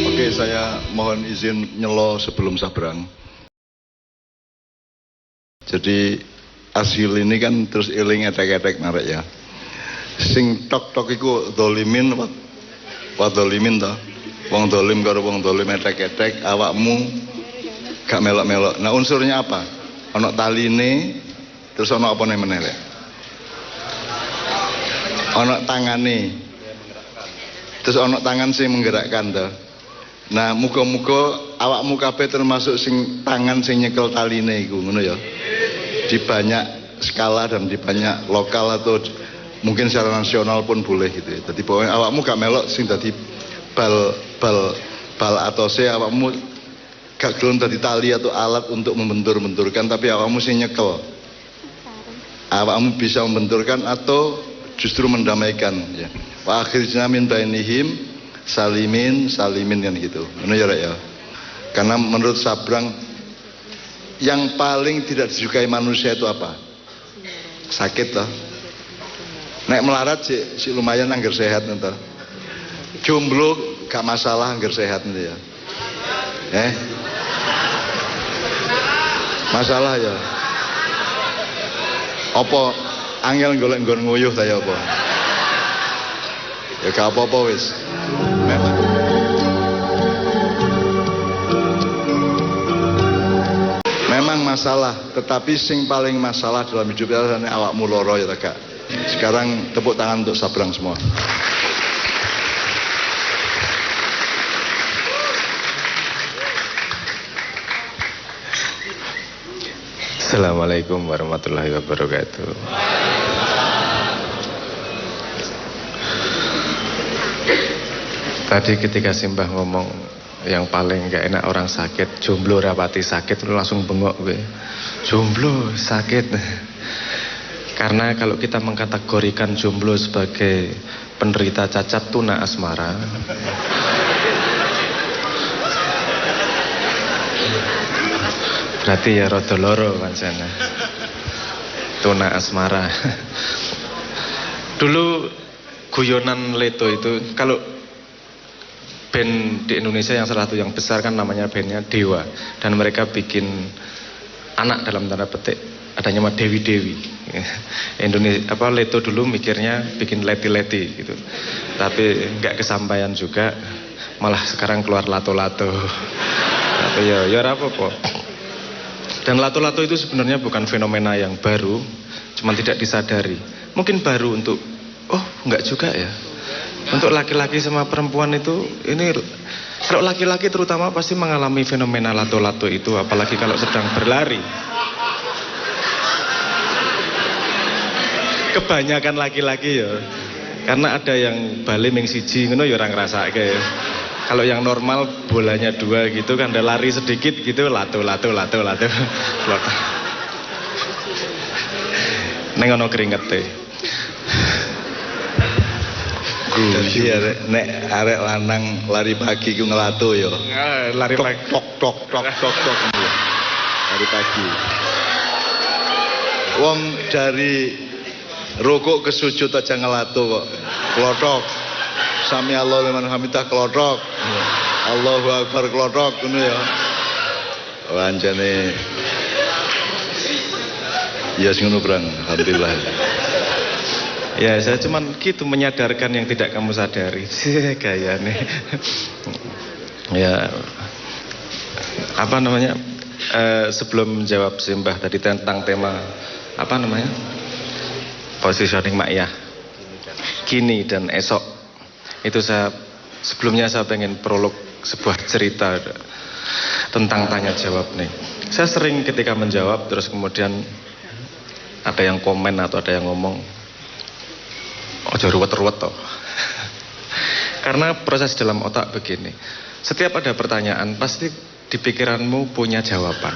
Oke, saya mohon izin nyelo sebelum sabrang. Jadi hasil ini kan terus eling etek-etek narek ya. Sing tok-tok iku dolimin wa dolimin toh. Wong dolim karo wong dolim etek-etek, awakmu gak melok-melok. Nah unsurnya apa? Ono taline, terus ono apa meneh lek? Ono tangane. Terus ono tangan sing menggerakkan toh. Nah, muga-muga awakmu kabeh termasuk sing tangan sing nyekel taline iku, ngono ya. Di banyak skala dan di banyak lokal atau mungkin secara nasional pun boleh gitu ya. Jadi pokoknya awakmu gak melok sing dadi bal atau awakmu gak gelem dadi tali atau alat untuk membentur-benturkan, tapi awakmu sing nyekel. Awakmu bisa membenturkan atau justru mendamaikan ya. Wa akhirna min bainihim salimin kan gitu. Ngono ya Rek ya. Karena menurut Sabrang yang paling tidak disukai manusia itu apa? Sakit toh. Nek melarat sih lumayan anggar sehat ntar. Jomblo gak masalah anggar sehat nanti ya. Masalah ya. Apa angel golek nggon nguyuh ta ya apa? Ya gak apa-apa wis. Memang masalah, tetapi sing paling masalah dalam hidup adalah awakmu loro ya Kak. Sekarang tepuk tangan untuk Sabrang semua. Assalamualaikum warahmatullahi wabarakatuh. Tadi ketika Simbah ngomong yang paling gak enak orang sakit, jomblo rapati sakit, lu langsung bengok gue. Jomblo sakit. Karena kalau kita mengkategorikan jomblo sebagai penderita cacat tuna asmara, berarti ya rada loro pancen. Tuna asmara. Dulu guyonan Leto itu, kalau band di Indonesia yang salah satu yang besar kan namanya bandnya Dewa, dan mereka bikin anak dalam tanda petik, ada nama Dewi. Indonesia Leto dulu mikirnya bikin leti-leti gitu, tapi nggak kesampaian juga, malah sekarang keluar lato-lato. Ya apa-apa. Dan lato-lato itu sebenarnya bukan fenomena yang baru, cuma tidak disadari. Mungkin baru untuk nggak juga ya. Untuk laki-laki sama perempuan itu, ini kalau laki-laki terutama pasti mengalami fenomena lato-lato itu, apalagi kalau sedang berlari. Kebanyakan laki-laki ya, karena ada yang bali ming siji ngono ya ora ngrasake. Kalau yang normal bolanya 2 gitu kan, ada lari sedikit gitu lato. Neng ono keringete. Jadi nek arek lanang lari pagi ku ngelato ya. Lari pagi. Tok. Lari pagi. Wong dari rukuk ke sujud aja ngelato kok. Klothok. Sami Allahu liman hamidah klothok. Allahu akbar klothok ngono ya. Wancane. Ya sing ngono Brang, alhamdulillah. Ya, saya cuman gitu menyadarkan yang tidak kamu sadari. Gaya nih. Ya, sebelum menjawab Simbah tadi tentang tema positioning Makyah, kini dan esok. Itu sebelumnya saya pengen prolog sebuah cerita tentang tanya jawab nih. Saya sering ketika menjawab terus kemudian ada yang komen atau ada yang ngomong, ojo ruwet-ruwet toh. Karena proses dalam otak begini, setiap ada pertanyaan pasti di pikiranmu punya jawaban.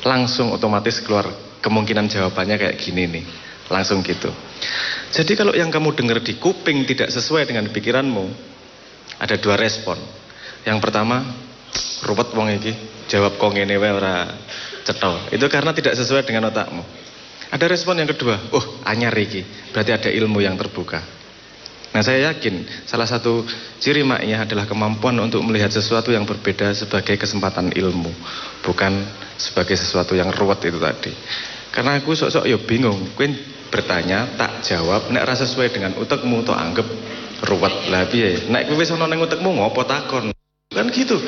Langsung otomatis keluar kemungkinan jawabannya kayak gini nih, langsung gitu. Jadi kalau yang kamu dengar di kuping tidak sesuai dengan pikiranmu, ada 2 respon. Yang pertama, ruwet wong iki, jawab kok ngene wae ora cetha. Itu karena tidak sesuai dengan otakmu. Ada respon yang kedua, oh anyar iki, berarti ada ilmu yang terbuka. Nah saya yakin salah satu ciri ma'iyah adalah kemampuan untuk melihat sesuatu yang berbeda sebagai kesempatan ilmu, bukan sebagai sesuatu yang ruwet itu tadi. Karena aku sok-sok ya bingung, kowe bertanya tak jawab, nek rasa sesuai dengan utekmu tok anggap ruwet. Lah piye? Nek kowe wis ana ning utekmu ngopo takon? Kan gitu.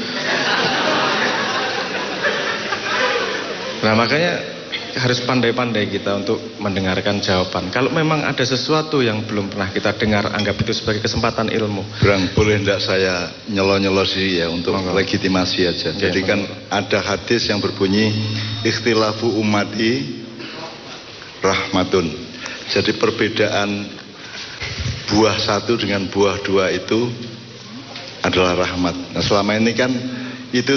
Nah makanya harus pandai-pandai kita untuk mendengarkan jawaban. Kalau memang ada sesuatu yang belum pernah kita dengar, anggap itu sebagai kesempatan ilmu. Brang, boleh enggak saya nyelo-nyelo sih ya untuk legitimasi aja. Ya, jadi kan ada hadis yang berbunyi ikhtilafu ummati rahmatun. Jadi perbedaan buah satu dengan buah dua itu adalah rahmat. Nah selama ini kan itu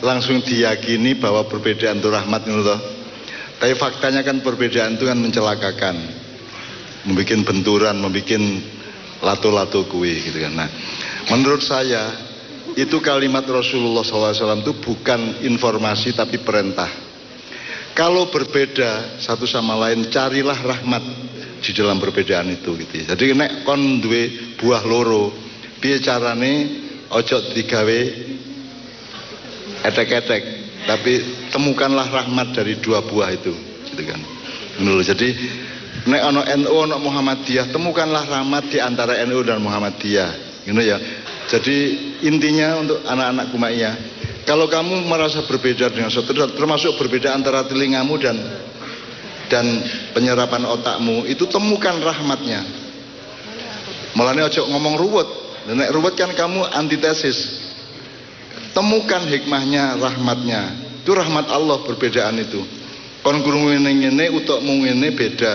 langsung diyakini bahwa perbedaan itu rahmat gitu. Tapi faktanya kan perbedaan itu kan mencelakakan, membuat benturan, membuat lato-lato kue gitu kan. Nah, menurut saya itu kalimat Rasulullah SAW itu bukan informasi tapi perintah. Kalau berbeda satu sama lain, carilah rahmat di dalam perbedaan itu gitu. Jadi nek kon duwe buah loro, piye carane ojo digawe etek-etek, tapi temukanlah rahmat dari dua buah itu gitu kan. Menurut jadi nek ono NU ono Muhammadiyah, temukanlah rahmat di antara NU dan Muhammadiyah gitu ya. Jadi intinya untuk anak-anakku ma'iyah, kalau kamu merasa berbeda dengan sesuatu, termasuk berbeda antara telingamu dan penyerapan otakmu, itu temukan rahmatnya. Mulane ojo ngomong ruwet. Nek ruwet kan kamu antitesis. Temukan hikmahnya, rahmatnya. Itu rahmat Allah perbedaan itu. Kon krungu ngene utokmu ngene beda.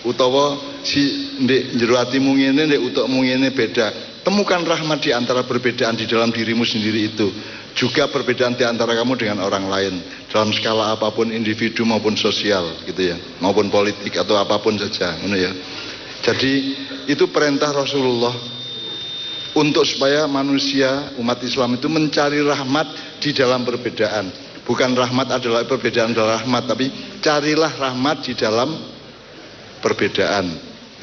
Utawa si ndek jero atimu ngene ndek utokmu ngene beda. Temukan rahmat di antara perbedaan di dalam dirimu sendiri itu. Juga perbedaan di antara kamu dengan orang lain dalam skala apapun, individu maupun sosial gitu ya, maupun politik atau apapun saja gitu ya. Jadi itu perintah Rasulullah untuk supaya manusia umat Islam itu mencari rahmat di dalam perbedaan. Bukan rahmat adalah perbedaan adalah rahmat, tapi carilah rahmat di dalam perbedaan.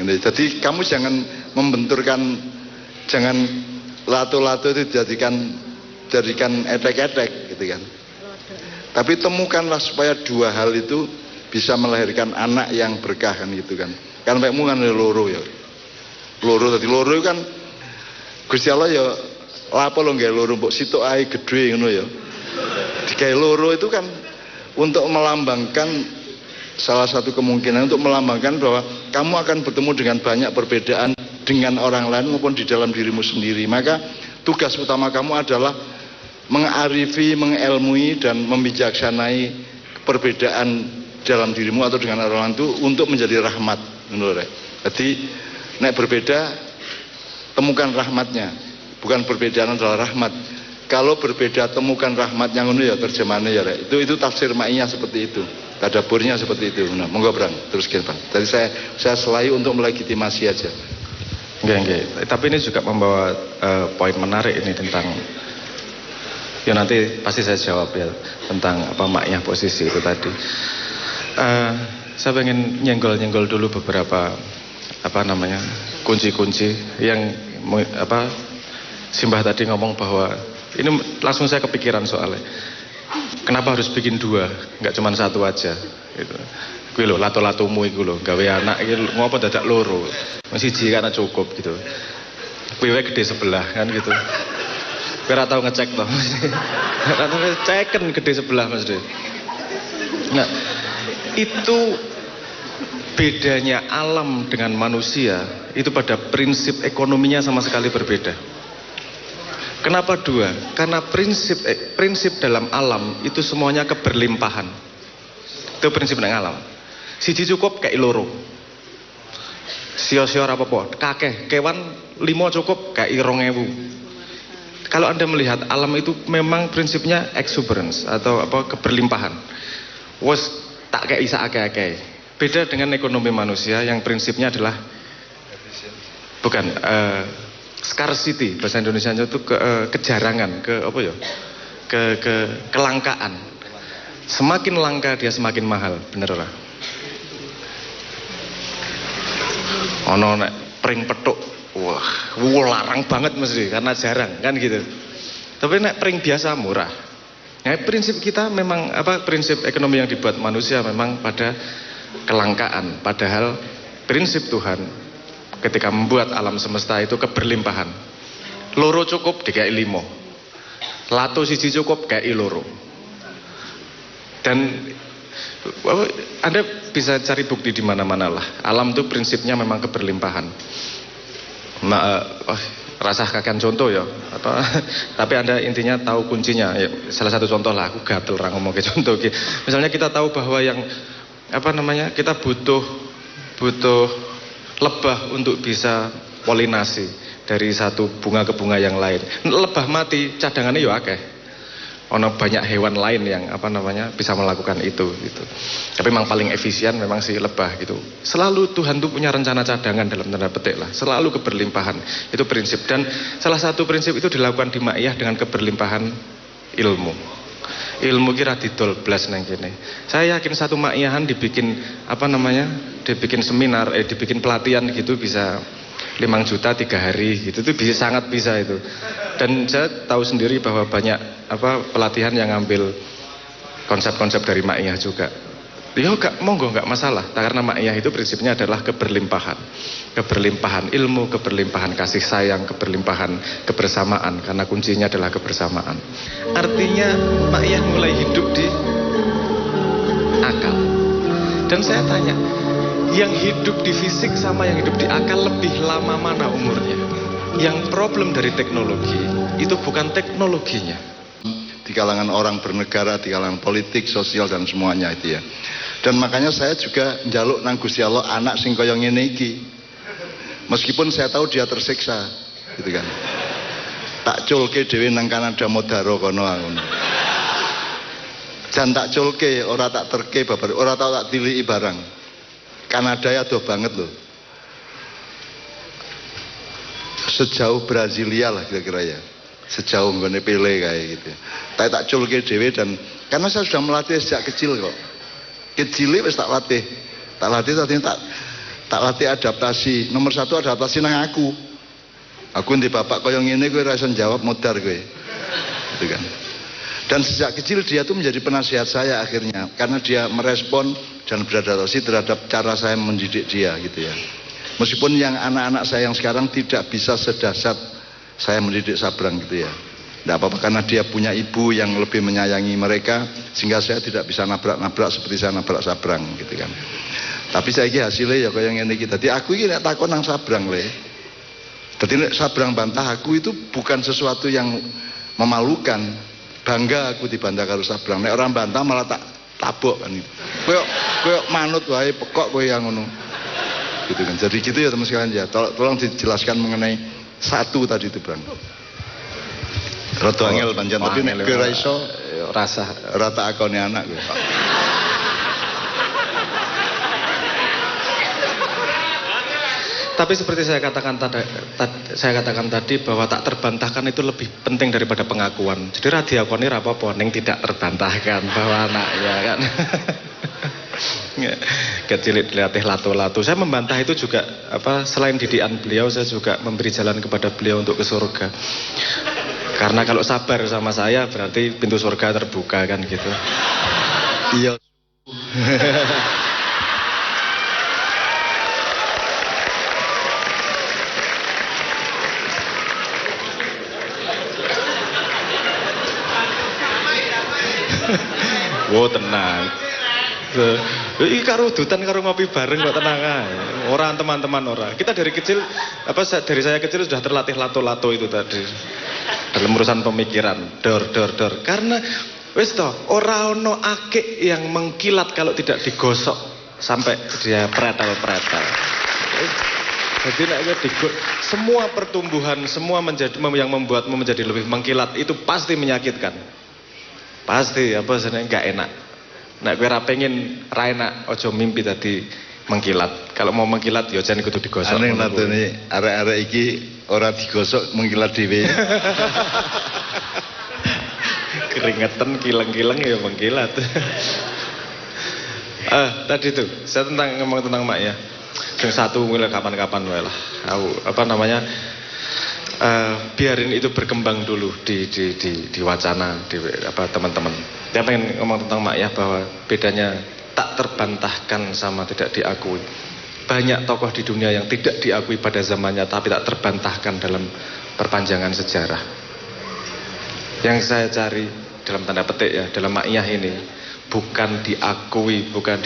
Jadi kamu jangan membenturkan, jangan lato-lato itu jadikan etek-etek gitu kan. Tapi temukanlah supaya dua hal itu bisa melahirkan anak yang berkah kan gitu kan. Kan mekmu kan loro ya. Loro tadi loro kan Gusti Allah ya lapo lo nggak loro mbok sitok ae gedhe ngono ya. Digawe loro itu kan untuk melambangkan salah satu kemungkinan untuk melambangkan bahwa kamu akan bertemu dengan banyak perbedaan dengan orang lain maupun di dalam dirimu sendiri. Maka tugas utama kamu adalah mengarifi, mengelmui dan membijaksanai perbedaan dalam dirimu atau dengan orang lain itu untuk menjadi rahmat menurut. Jadi nek berbeda temukan rahmatnya, bukan perbedaan adalah rahmat. Kalau berbeda temukan rahmatnya ngono ya terjemahannya ya rek. Itu tafsir ma'iyah seperti itu. Tadaburnya seperti itu. Nah, monggo Bang, teruskan Bang. Tadi saya selayu untuk melegitimasi aja. Enggak. Tapi ini juga membawa poin menarik ini tentang ya nanti pasti saya jawab ya tentang apa ma'iyah posisi itu tadi. Saya pengen nyenggol dulu beberapa kunci-kunci yang Simbah tadi ngomong bahwa ini langsung saya kepikiran soalnya kenapa harus bikin dua, nggak cuma satu aja gitu. Kuwi lho lato-latomu iku lho gawe anak iki ngopo dadak loro. Siji karena cukup gitu. Kuwi wae gede sebelah kan gitu. Kowe ora tau ngecek to. Ora tau ngeceken gede sebelah Mas De. Nah, itu bedanya alam dengan manusia itu pada prinsip ekonominya sama sekali berbeda. Kenapa dua? Karena prinsip dalam alam itu semuanya keberlimpahan. Itu prinsip dalam alam. Siji cukup kayak loro. Sio-sio apa-apa, kakeh kewan 5 cukup kayak 2000. Kalau Anda melihat alam itu memang prinsipnya exuberance atau keberlimpahan. Wes tak kayak isa akeh-akeh. Beda dengan ekonomi manusia yang prinsipnya adalah bukan scarcity, bahasa Indonesia itu kejarangan, kelangkaan. Semakin langka dia semakin mahal, bener lah. Ono nek pring petuk, wah larang banget mesti karena jarang kan gitu. Tapi nek pring biasa murah. Nah, prinsip kita memang prinsip ekonomi yang dibuat manusia memang pada kelangkaan, padahal prinsip Tuhan ketika membuat alam semesta itu keberlimpahan. Loro cukup dikai limo, lato siji cukup dikai loro. Dan Anda bisa cari bukti di mana-mana lah. Alam itu prinsipnya memang keberlimpahan. Rasah kakan contoh ya, tapi Anda intinya tahu kuncinya. Ya, salah satu contoh lah, aku gatel orang ngomong ke contoh. Misalnya kita tahu bahwa yang kita butuh lebah untuk bisa polinasi dari satu bunga ke bunga yang lain. Lebah mati, cadangannya ya akeh. Ono banyak hewan lain yang bisa melakukan itu gitu. Tapi memang paling efisien memang si lebah gitu. Selalu Tuhan tuh punya rencana cadangan dalam tanda petik lah. Selalu keberlimpahan. Itu prinsip, dan salah satu prinsip itu dilakukan di Makkiyah dengan keberlimpahan ilmu. Ilmu kira didol blas nang kene. Saya yakin satu Makkiyahan dibikin dibikin seminar, dibikin pelatihan gitu bisa 5 juta 3 hari gitu. Itu sangat bisa itu. Dan saya tahu sendiri bahwa banyak pelatihan yang ngambil konsep-konsep dari Makkiyah juga. Ya monggo nggak masalah. Karena Makkiyah itu prinsipnya adalah keberlimpahan. Keberlimpahan ilmu, keberlimpahan kasih sayang, keberlimpahan kebersamaan, karena kuncinya adalah kebersamaan. Artinya Makkiyah mulai hidup di akal. Dan saya tanya, yang hidup di fisik sama yang hidup di akal lebih lama mana umurnya? Yang problem dari teknologi itu bukan teknologinya. Di kalangan orang bernegara, di kalangan politik, sosial dan semuanya itu ya. Dan makanya saya juga njaluk nang Gusti Allah anak sing kaya ngene iki. Meskipun saya tahu dia tersiksa, gitu kan. Tak culke dhewe nang Kanada Modaro kono ngono. Jan tak culke, ora tak terke babar, ora tau tak tiliki barang. Kanada ya adoh banget loh. Sejauh Brasilia lah kira-kira ya, sejauh nggone Pele kayak gitu. Tapi tak culke dhewe, dan karena saya sudah melatih sejak kecil kok. Kecil wis tak latih tadi tak latih adaptasi. Nomor 1 adaptasi nang aku. Aku ndi bapak kaya ngene kowe ora iso jawab modar kowe. Gitu kan. Dan sejak kecil dia tuh menjadi penasihat saya akhirnya, karena dia merespon dan beradaptasi terhadap cara saya mendidik dia gitu ya. Meskipun yang anak-anak saya yang sekarang tidak bisa sedahsyat saya mendidik Sabrang gitu ya. Tidak apa-apa, karena dia punya ibu yang lebih menyayangi mereka, sehingga saya tidak bisa nabrak-nabrak seperti saya nabrak Sabrang gitu kan. Tapi saya ini hasilnya ya kayak yang ini kita. Jadi aku ini nek takon nang Sabrang le. Jadi nek Sabrang bantah aku itu bukan sesuatu yang memalukan. Bangga aku dibantah karo Sabrang. Nek orang bantah malah tak tabok kan gitu. Kowe manut wae pekok kowe yang ngono. Gitu kan. Jadi gitu ya teman sekalian ya. Tolong dijelaskan mengenai satu tadi itu Bang. Rada angel pancen, tapi nek kowe ora iso rata akone anak kowe. Tapi seperti saya katakan tadi bahwa tak terbantahkan itu lebih penting daripada pengakuan. Jadi radiakoni ra apa-apa ning tidak terbantahkan bahwa anak ya kan. Kecil dilatih lato-lato. Saya membantah itu juga selain didikan beliau, saya juga memberi jalan kepada beliau untuk ke surga. Karena kalau sabar sama saya berarti pintu surga terbuka kan gitu. Iya. Wow tenang. Iki karo dutan karo ngopi bareng kok tenang ae. Orang teman-teman orang. Kita dari kecil dari saya kecil sudah terlatih lato-lato itu tadi. Dalam urusan pemikiran, dor. Karena wis toh ora ono akik yang mengkilat kalau tidak digosok sampai dia pretel-pretel. Jadi semua pertumbuhan, semua yang membuatmu menjadi lebih mengkilat itu pasti menyakitkan. Pasti seneng gak enak. Nek kowe ora pengen ra enak, aja mimpi tadi mengkilat. Kalau mau mengkilat ya jan kudu digosok. Aneh natune arek-arek iki ora digosok mengkilat dhewe. Keringetan kileng-kileng ya mengkilat. Tadi tuh saya ngomong tentang Mak ya. satu mulai kapan-kapan wae lah. Apa namanya? Biarin itu berkembang dulu di wacana di apa teman-teman. Dia pengen ngomong tentang Mak Yah bahwa bedanya tak terbantahkan sama tidak diakui. Banyak tokoh di dunia yang tidak diakui pada zamannya tapi tak terbantahkan dalam perpanjangan sejarah. Yang saya cari dalam tanda petik ya, dalam Mak Yah ini bukan diakui, bukan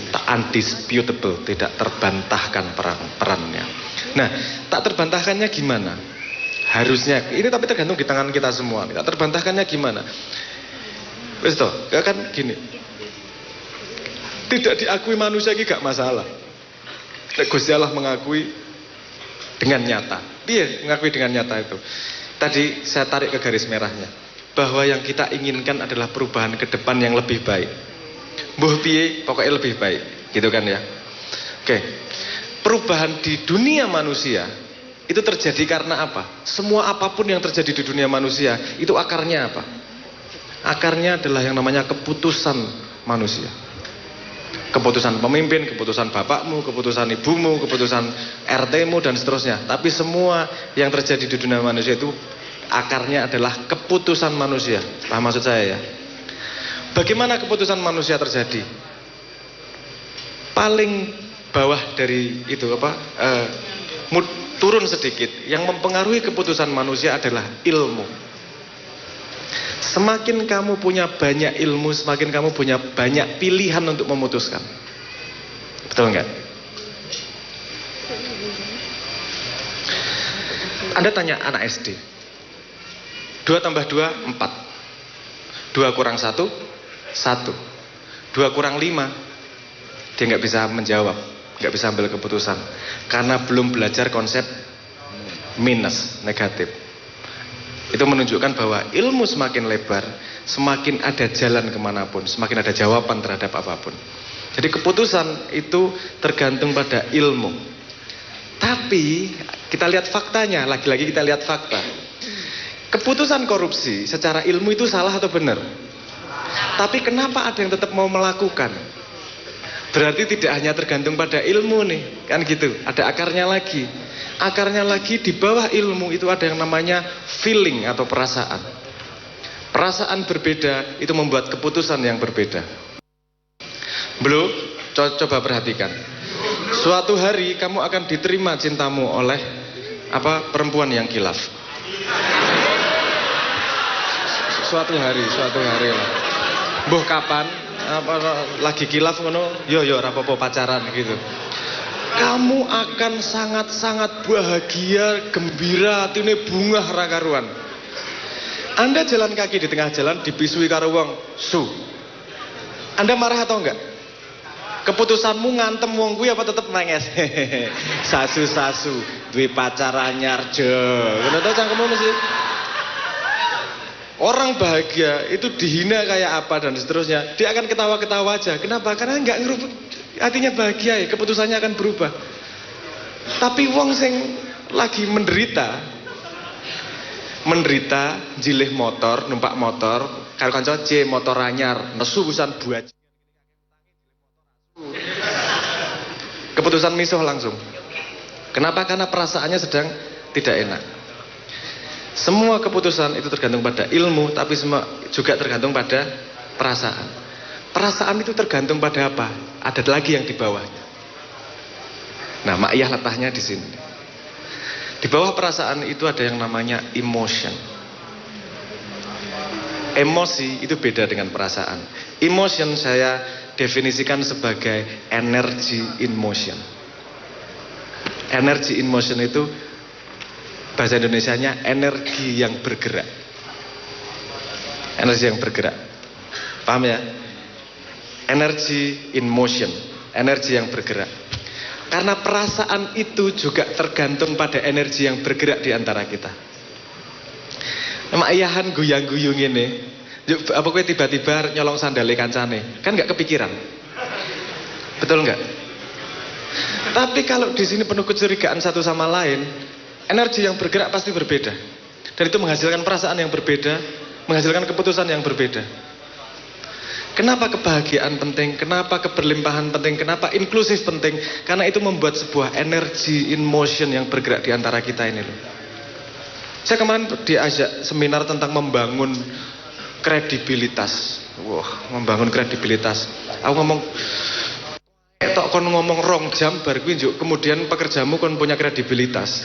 tak undisputable, tidak terbantahkan perannya. Nah, tak terbantahkannya gimana? Harusnya, ini tapi tergantung di tangan kita semua. Tak terbantahkannya gimana? Wis toh, kan gini. Tidak diakui manusia ini gak masalah. Gusti Allah mengakui dengan nyata. Dia mengakui dengan nyata itu. Tadi saya tarik ke garis merahnya. Bahwa yang kita inginkan adalah perubahan ke depan yang lebih baik. Mbuh piye, pokoknya lebih baik. Gitu kan ya. Oke. Perubahan di dunia manusia itu terjadi karena apa? Semua apapun yang terjadi di dunia manusia itu akarnya apa? Akarnya adalah yang namanya keputusan manusia. Keputusan pemimpin, keputusan bapakmu, keputusan ibumu, keputusan RT-mu dan seterusnya. Tapi semua yang terjadi di dunia manusia itu akarnya adalah keputusan manusia. Paham maksud saya ya? Bagaimana keputusan manusia terjadi? Paling bawah dari itu apa? Turun sedikit. Yang mempengaruhi keputusan manusia adalah ilmu. Semakin kamu punya banyak ilmu, semakin kamu punya banyak pilihan untuk memutuskan. Betul nggak? Anda tanya anak SD. 2 tambah 2, 4. 2 kurang 1, 1. 2 kurang 5, dia nggak bisa menjawab, nggak bisa ambil keputusan. Karena belum belajar konsep minus, negatif. Itu menunjukkan bahwa ilmu semakin lebar, semakin ada jalan kemanapun, semakin ada jawaban terhadap apapun. Jadi keputusan itu tergantung pada ilmu. Tapi kita lihat faktanya, lagi-lagi kita lihat fakta. Keputusan korupsi secara ilmu itu salah atau benar? Tapi kenapa ada yang tetap mau melakukan? Berarti tidak hanya tergantung pada ilmu nih, kan gitu. Ada akarnya lagi. Akarnya lagi di bawah ilmu itu ada yang namanya feeling atau perasaan. Perasaan berbeda itu membuat keputusan yang berbeda. Belum? Coba perhatikan. Suatu hari kamu akan diterima cintamu oleh perempuan yang kilaf. Suatu hari lah. Mbuh kapan? Lagi kilaf ngono, yo rapopo pacaran gitu. Kamu akan sangat-sangat bahagia, gembira, atine bunga ra karuan. Anda jalan kaki di tengah jalan dipisui karo wong, su. Anda marah atau enggak? Keputusanmu ngantem wong kuwi apa tetep menges? Sasu-sasu, duwe pacar anyar je. Ngono to cangkemmu mesti. Orang bahagia itu dihina kayak apa dan seterusnya, dia akan ketawa-ketawa aja. Kenapa? Karena enggak ngerubah, hatinya bahagia ya, keputusannya akan berubah. Tapi wong sing lagi menderita, jilih motor, numpak motor, karo kanca C motor anyar, nesu pisan buat. Keputusan misuh langsung. Kenapa? Karena perasaannya sedang tidak enak. Semua keputusan itu tergantung pada ilmu, tapi semua juga tergantung pada perasaan. Perasaan itu tergantung pada apa? Ada lagi yang di bawahnya. Nah, Mak Yah letaknya di sini. Di bawah perasaan itu ada yang namanya emotion. Emosi itu beda dengan perasaan. Emotion saya definisikan sebagai energy in motion. Energy in motion itu bahasa Indonesianya energi yang bergerak. Energi yang bergerak. Paham ya? Energy in motion. Energi yang bergerak. Karena perasaan itu juga tergantung pada energi yang bergerak di antara kita. Mak Yahan guyang-guyung ini, apa kowe tiba-tiba nyolong sandale kancane, kan nggak kepikiran. Betul nggak? Tapi kalau di sini penuh kecurigaan satu sama lain, energi yang bergerak pasti berbeda. Dan itu menghasilkan perasaan yang berbeda, menghasilkan keputusan yang berbeda. Kenapa kebahagiaan penting? Kenapa keberlimpahan penting? Kenapa inklusif penting? Karena itu membuat sebuah energy in motion yang bergerak di antara kita ini loh. Saya kemarin diajak seminar tentang membangun kredibilitas. Wah, membangun kredibilitas. Aku ngomong, tok kon ngomong rong jam bar kuwi njuk kemudian pekerjamu kon punya kredibilitas.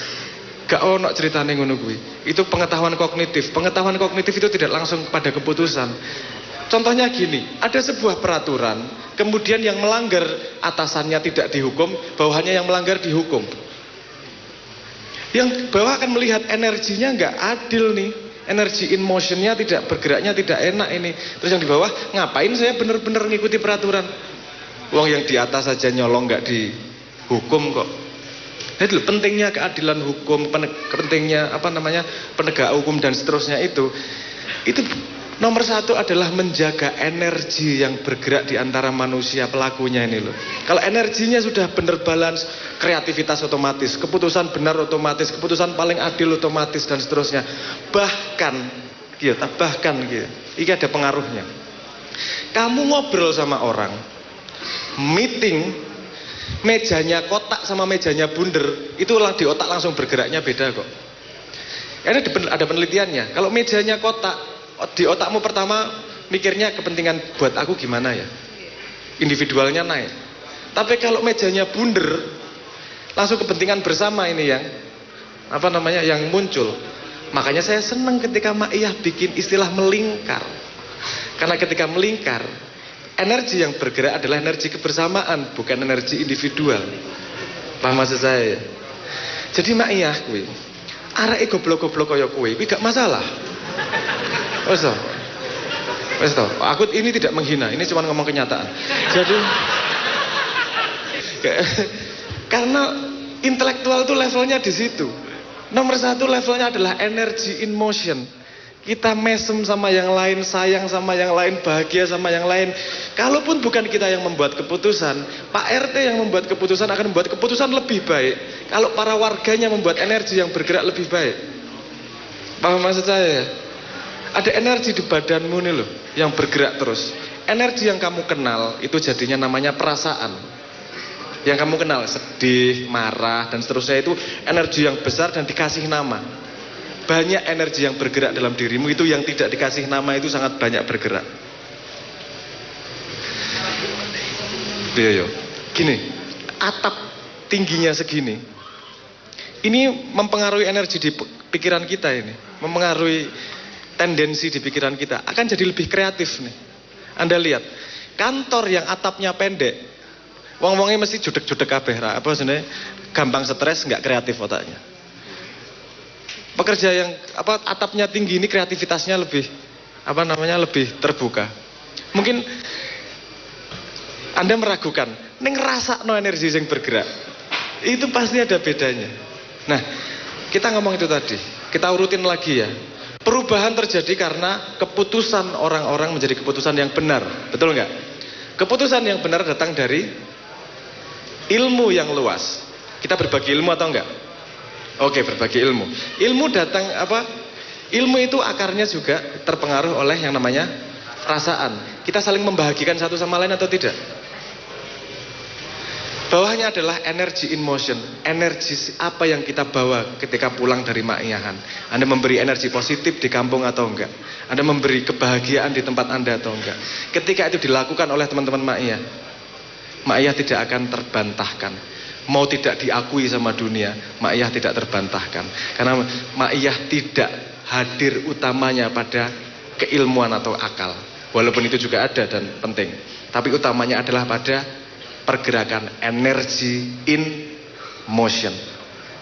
Gak ono ceritane ngono kuwi. Itu pengetahuan kognitif. Pengetahuan kognitif itu tidak langsung pada keputusan. Contohnya gini, ada sebuah peraturan, kemudian yang melanggar atasannya tidak dihukum, bawahannya yang melanggar dihukum. Yang bawah akan melihat energinya nggak adil nih, energi in motionnya tidak bergeraknya tidak enak ini. Terus yang di bawah, ngapain saya benar-benar ngikuti peraturan? Uang yang di atas saja nyolong nggak dihukum kok. Jadi pentingnya keadilan hukum, pentingnya penegak hukum dan seterusnya itu nomor satu adalah menjaga energi yang bergerak di antara manusia pelakunya ini loh. Kalau energinya sudah benar balance, kreativitas otomatis, keputusan benar otomatis, keputusan paling adil otomatis dan seterusnya. Bahkan gitu, ini ada pengaruhnya. Kamu ngobrol sama orang, meeting, mejanya kotak sama mejanya bunder, itu di otak langsung bergeraknya beda kok. Karena ada penelitiannya. Kalau mejanya kotak, di otakmu pertama mikirnya kepentingan buat aku gimana ya, individualnya naik. Tapi kalau mejanya bunder, langsung kepentingan bersama ini yang yang muncul. Makanya saya senang ketika Maiyah bikin istilah melingkar. Karena ketika melingkar, energi yang bergerak adalah energi kebersamaan, bukan energi individual. Paham maksud saya? Jadi Maiyah kuwi arek goblok-goblok kaya kuwi gak masalah. Wes toh. Aku ini tidak menghina, ini cuma ngomong kenyataan. Jadi karena intelektual itu levelnya di situ. Nomor satu levelnya adalah energy in motion. Kita mesem sama yang lain, sayang sama yang lain, bahagia sama yang lain. Kalaupun bukan kita yang membuat keputusan, Pak RT yang membuat keputusan akan membuat keputusan lebih baik. Kalau para warganya membuat energi yang bergerak lebih baik. Paham maksud saya? Ada energi di badanmu nih loh, yang bergerak terus. Energi yang kamu kenal, itu jadinya namanya perasaan. Yang kamu kenal, sedih, marah, dan seterusnya itu energi yang besar dan dikasih nama. Banyak energi yang bergerak dalam dirimu itu yang tidak dikasih nama itu sangat banyak bergerak. Gini, atap tingginya segini. Ini mempengaruhi energi di pikiran kita ini. Mempengaruhi tendensi di pikiran kita. Akan jadi lebih kreatif nih. Anda lihat, kantor yang atapnya pendek, wong-wongnya mesti judek-judek kabeh. Sebenarnya gampang stres, nggak kreatif otaknya. Pekerja yang atapnya tinggi ini kreativitasnya lebih lebih terbuka. Mungkin Anda meragukan, ning ngrasakno energi yang bergerak. Itu pasti ada bedanya. Nah, kita ngomong itu tadi. Kita urutin lagi ya. Perubahan terjadi karena keputusan orang-orang menjadi keputusan yang benar. Betul nggak? Keputusan yang benar datang dari ilmu yang luas. Kita berbagi ilmu atau enggak? Oke, berbagi ilmu. Ilmu datang Ilmu itu akarnya juga terpengaruh oleh yang namanya perasaan. Kita saling membahagikan satu sama lain atau tidak? Bawahnya adalah energy in motion. Energi apa yang kita bawa ketika pulang dari Maiyahan. Anda memberi energi positif di kampung atau enggak? Anda memberi kebahagiaan di tempat Anda atau enggak? Ketika itu dilakukan oleh teman-teman Maiyah, Maiyah tidak akan terbantahkan. Mau tidak diakui sama dunia, Maiyah tidak terbantahkan. Karena Maiyah tidak hadir utamanya pada keilmuan atau akal. Walaupun itu juga ada dan penting. Tapi utamanya adalah pada pergerakan energi in motion.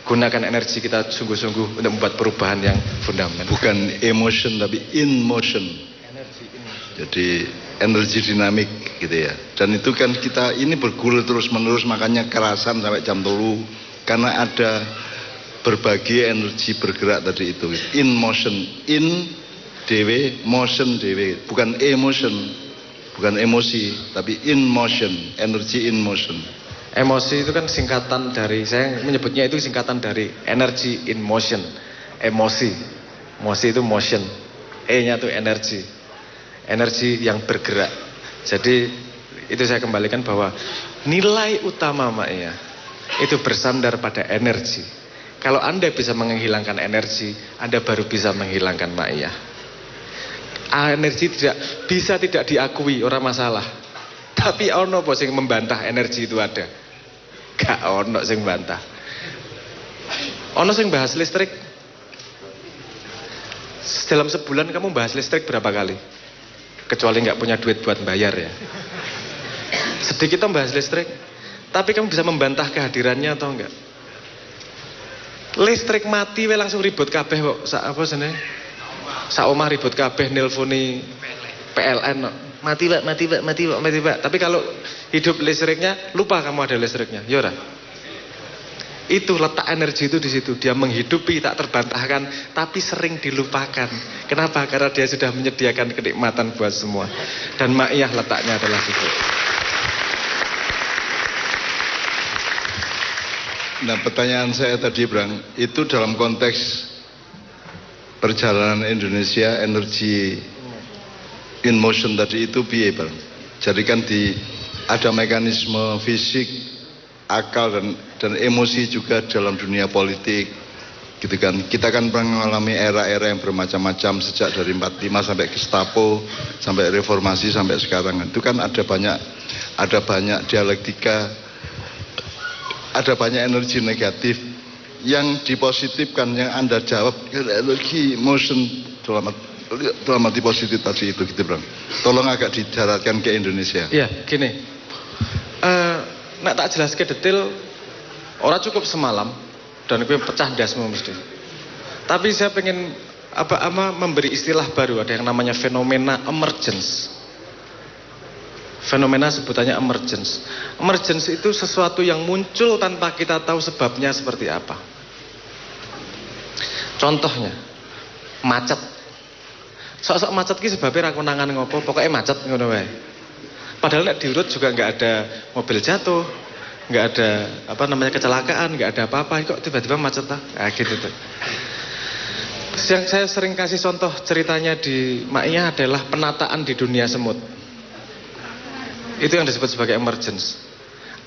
Gunakan energi kita sungguh-sungguh untuk membuat perubahan yang fundamental. Bukan emotion tapi in motion. Jadi energi dinamik gitu ya. Dan itu kan kita ini bergulir terus menerus, makanya kerasan sampai jam 3 karena ada berbagai energi bergerak tadi itu. In motion, in dewe, motion dewe, bukan emotion. Bukan emosi, tapi in motion, energy in motion. Emosi itu kan singkatan dari, saya menyebutnya itu singkatan dari energy in motion. Emosi, emosi itu motion, E-nya itu energi. Energi yang bergerak. Jadi itu saya kembalikan bahwa nilai utama Ma'iyah itu bersandar pada energi. Kalau Anda bisa menghilangkan energi, Anda baru bisa menghilangkan Ma'iyah. Energi tidak diakui, orang masalah. Tapi ono apa sing membantah energi itu ada? Gak ono sing bantah. Ono sing bahas listrik. Dalam sebulan kamu bahas listrik berapa kali? Kecuali nggak punya duit buat bayar ya. Sedikit membahas listrik. Tapi kamu bisa membantah kehadirannya atau enggak? Listrik mati we langsung ribut kabeh kok. Apa seneng? Sak omah ribut kabeh nelponi PLN no. Mati Pak. Tapi kalau hidup listriknya lupa kamu ada listriknya. Ya ora? Itu letak energi itu di situ. Dia menghidupi tak terbantahkan tapi sering dilupakan. Kenapa? Karena dia sudah menyediakan kenikmatan buat semua. Dan Ma'iyah letaknya adalah situ. Nah, pertanyaan saya tadi, Brang, itu dalam konteks perjalanan Indonesia energi in motion tadi itu piye, Bang? Jadi kan ada mekanisme fisik, akal dan emosi juga dalam dunia politik, gitu kan. Kita kan pernah mengalami era-era yang bermacam-macam sejak dari 45 sampai Gestapo, sampai reformasi sampai sekarang. Itu kan ada banyak dialektika, ada banyak energi negatif yang dipositifkan, yang Anda jawab energi motion dalam arti positif tadi itu, gitu Bang. Tolong agak didaratkan ke Indonesia. Iya, gini. Nak tak jelaskan detail, orang cukup semalam dan gue pecah dasmu mesti. Tapi saya pengen memberi istilah baru, ada yang namanya fenomena emergence. Fenomena sebutannya emergence. Emergence itu sesuatu yang muncul tanpa kita tahu sebabnya seperti apa. Contohnya, macet. Sok-sok macet ki sebabnya ra konangan ngopo, pokoknya macet ngono wae. Padahal nek diurut juga nggak ada mobil jatuh, nggak ada kecelakaan, nggak ada apa-apa, kok tiba-tiba macet lah. Gitu tuh. Yang saya sering kasih contoh ceritanya di Ma'iyah adalah penataan di dunia semut. Itu yang disebut sebagai emergence.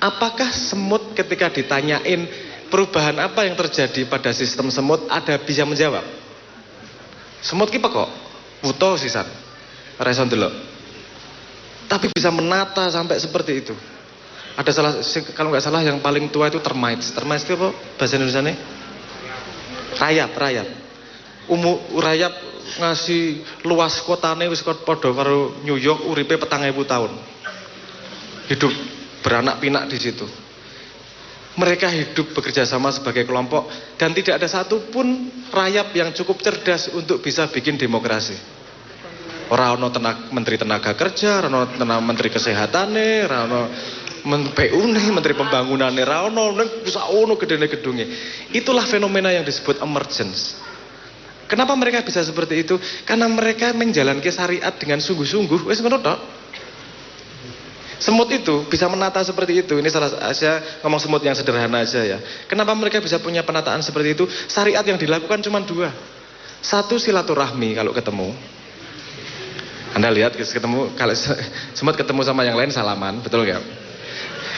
Apakah semut ketika ditanyain perubahan apa yang terjadi pada sistem semut ada bisa menjawab? Semut ki kok wuto sisan. Reson delok. Tapi bisa menata sampai seperti itu. Ada kalau nggak salah yang paling tua itu termites. Termites itu apa bahasa Indonesianya? Rayap. Rayap ngasih luas kotane wis padha karo New York, uripe 4.000 tahun. Hidup beranak pinak di situ. Mereka hidup bekerja sama sebagai kelompok dan tidak ada satupun rayap yang cukup cerdas untuk bisa bikin demokrasi. Ora ono menteri tenaga kerja, ora ono menteri kesehatan, ora ono menteri pembangunan, ora ono gedene gedunge. Itulah fenomena yang disebut emergence. Kenapa mereka bisa seperti itu? Karena mereka menjalankan syariat dengan sungguh-sungguh. Wis ngono tok. Semut itu bisa menata seperti itu. Ini saya ngomong semut yang sederhana aja ya. Kenapa mereka bisa punya penataan seperti itu? Syariat yang dilakukan cuma 2. Satu, silaturahmi kalau ketemu. Anda lihat ketemu, kalau semut ketemu sama yang lain salaman, betul nggak?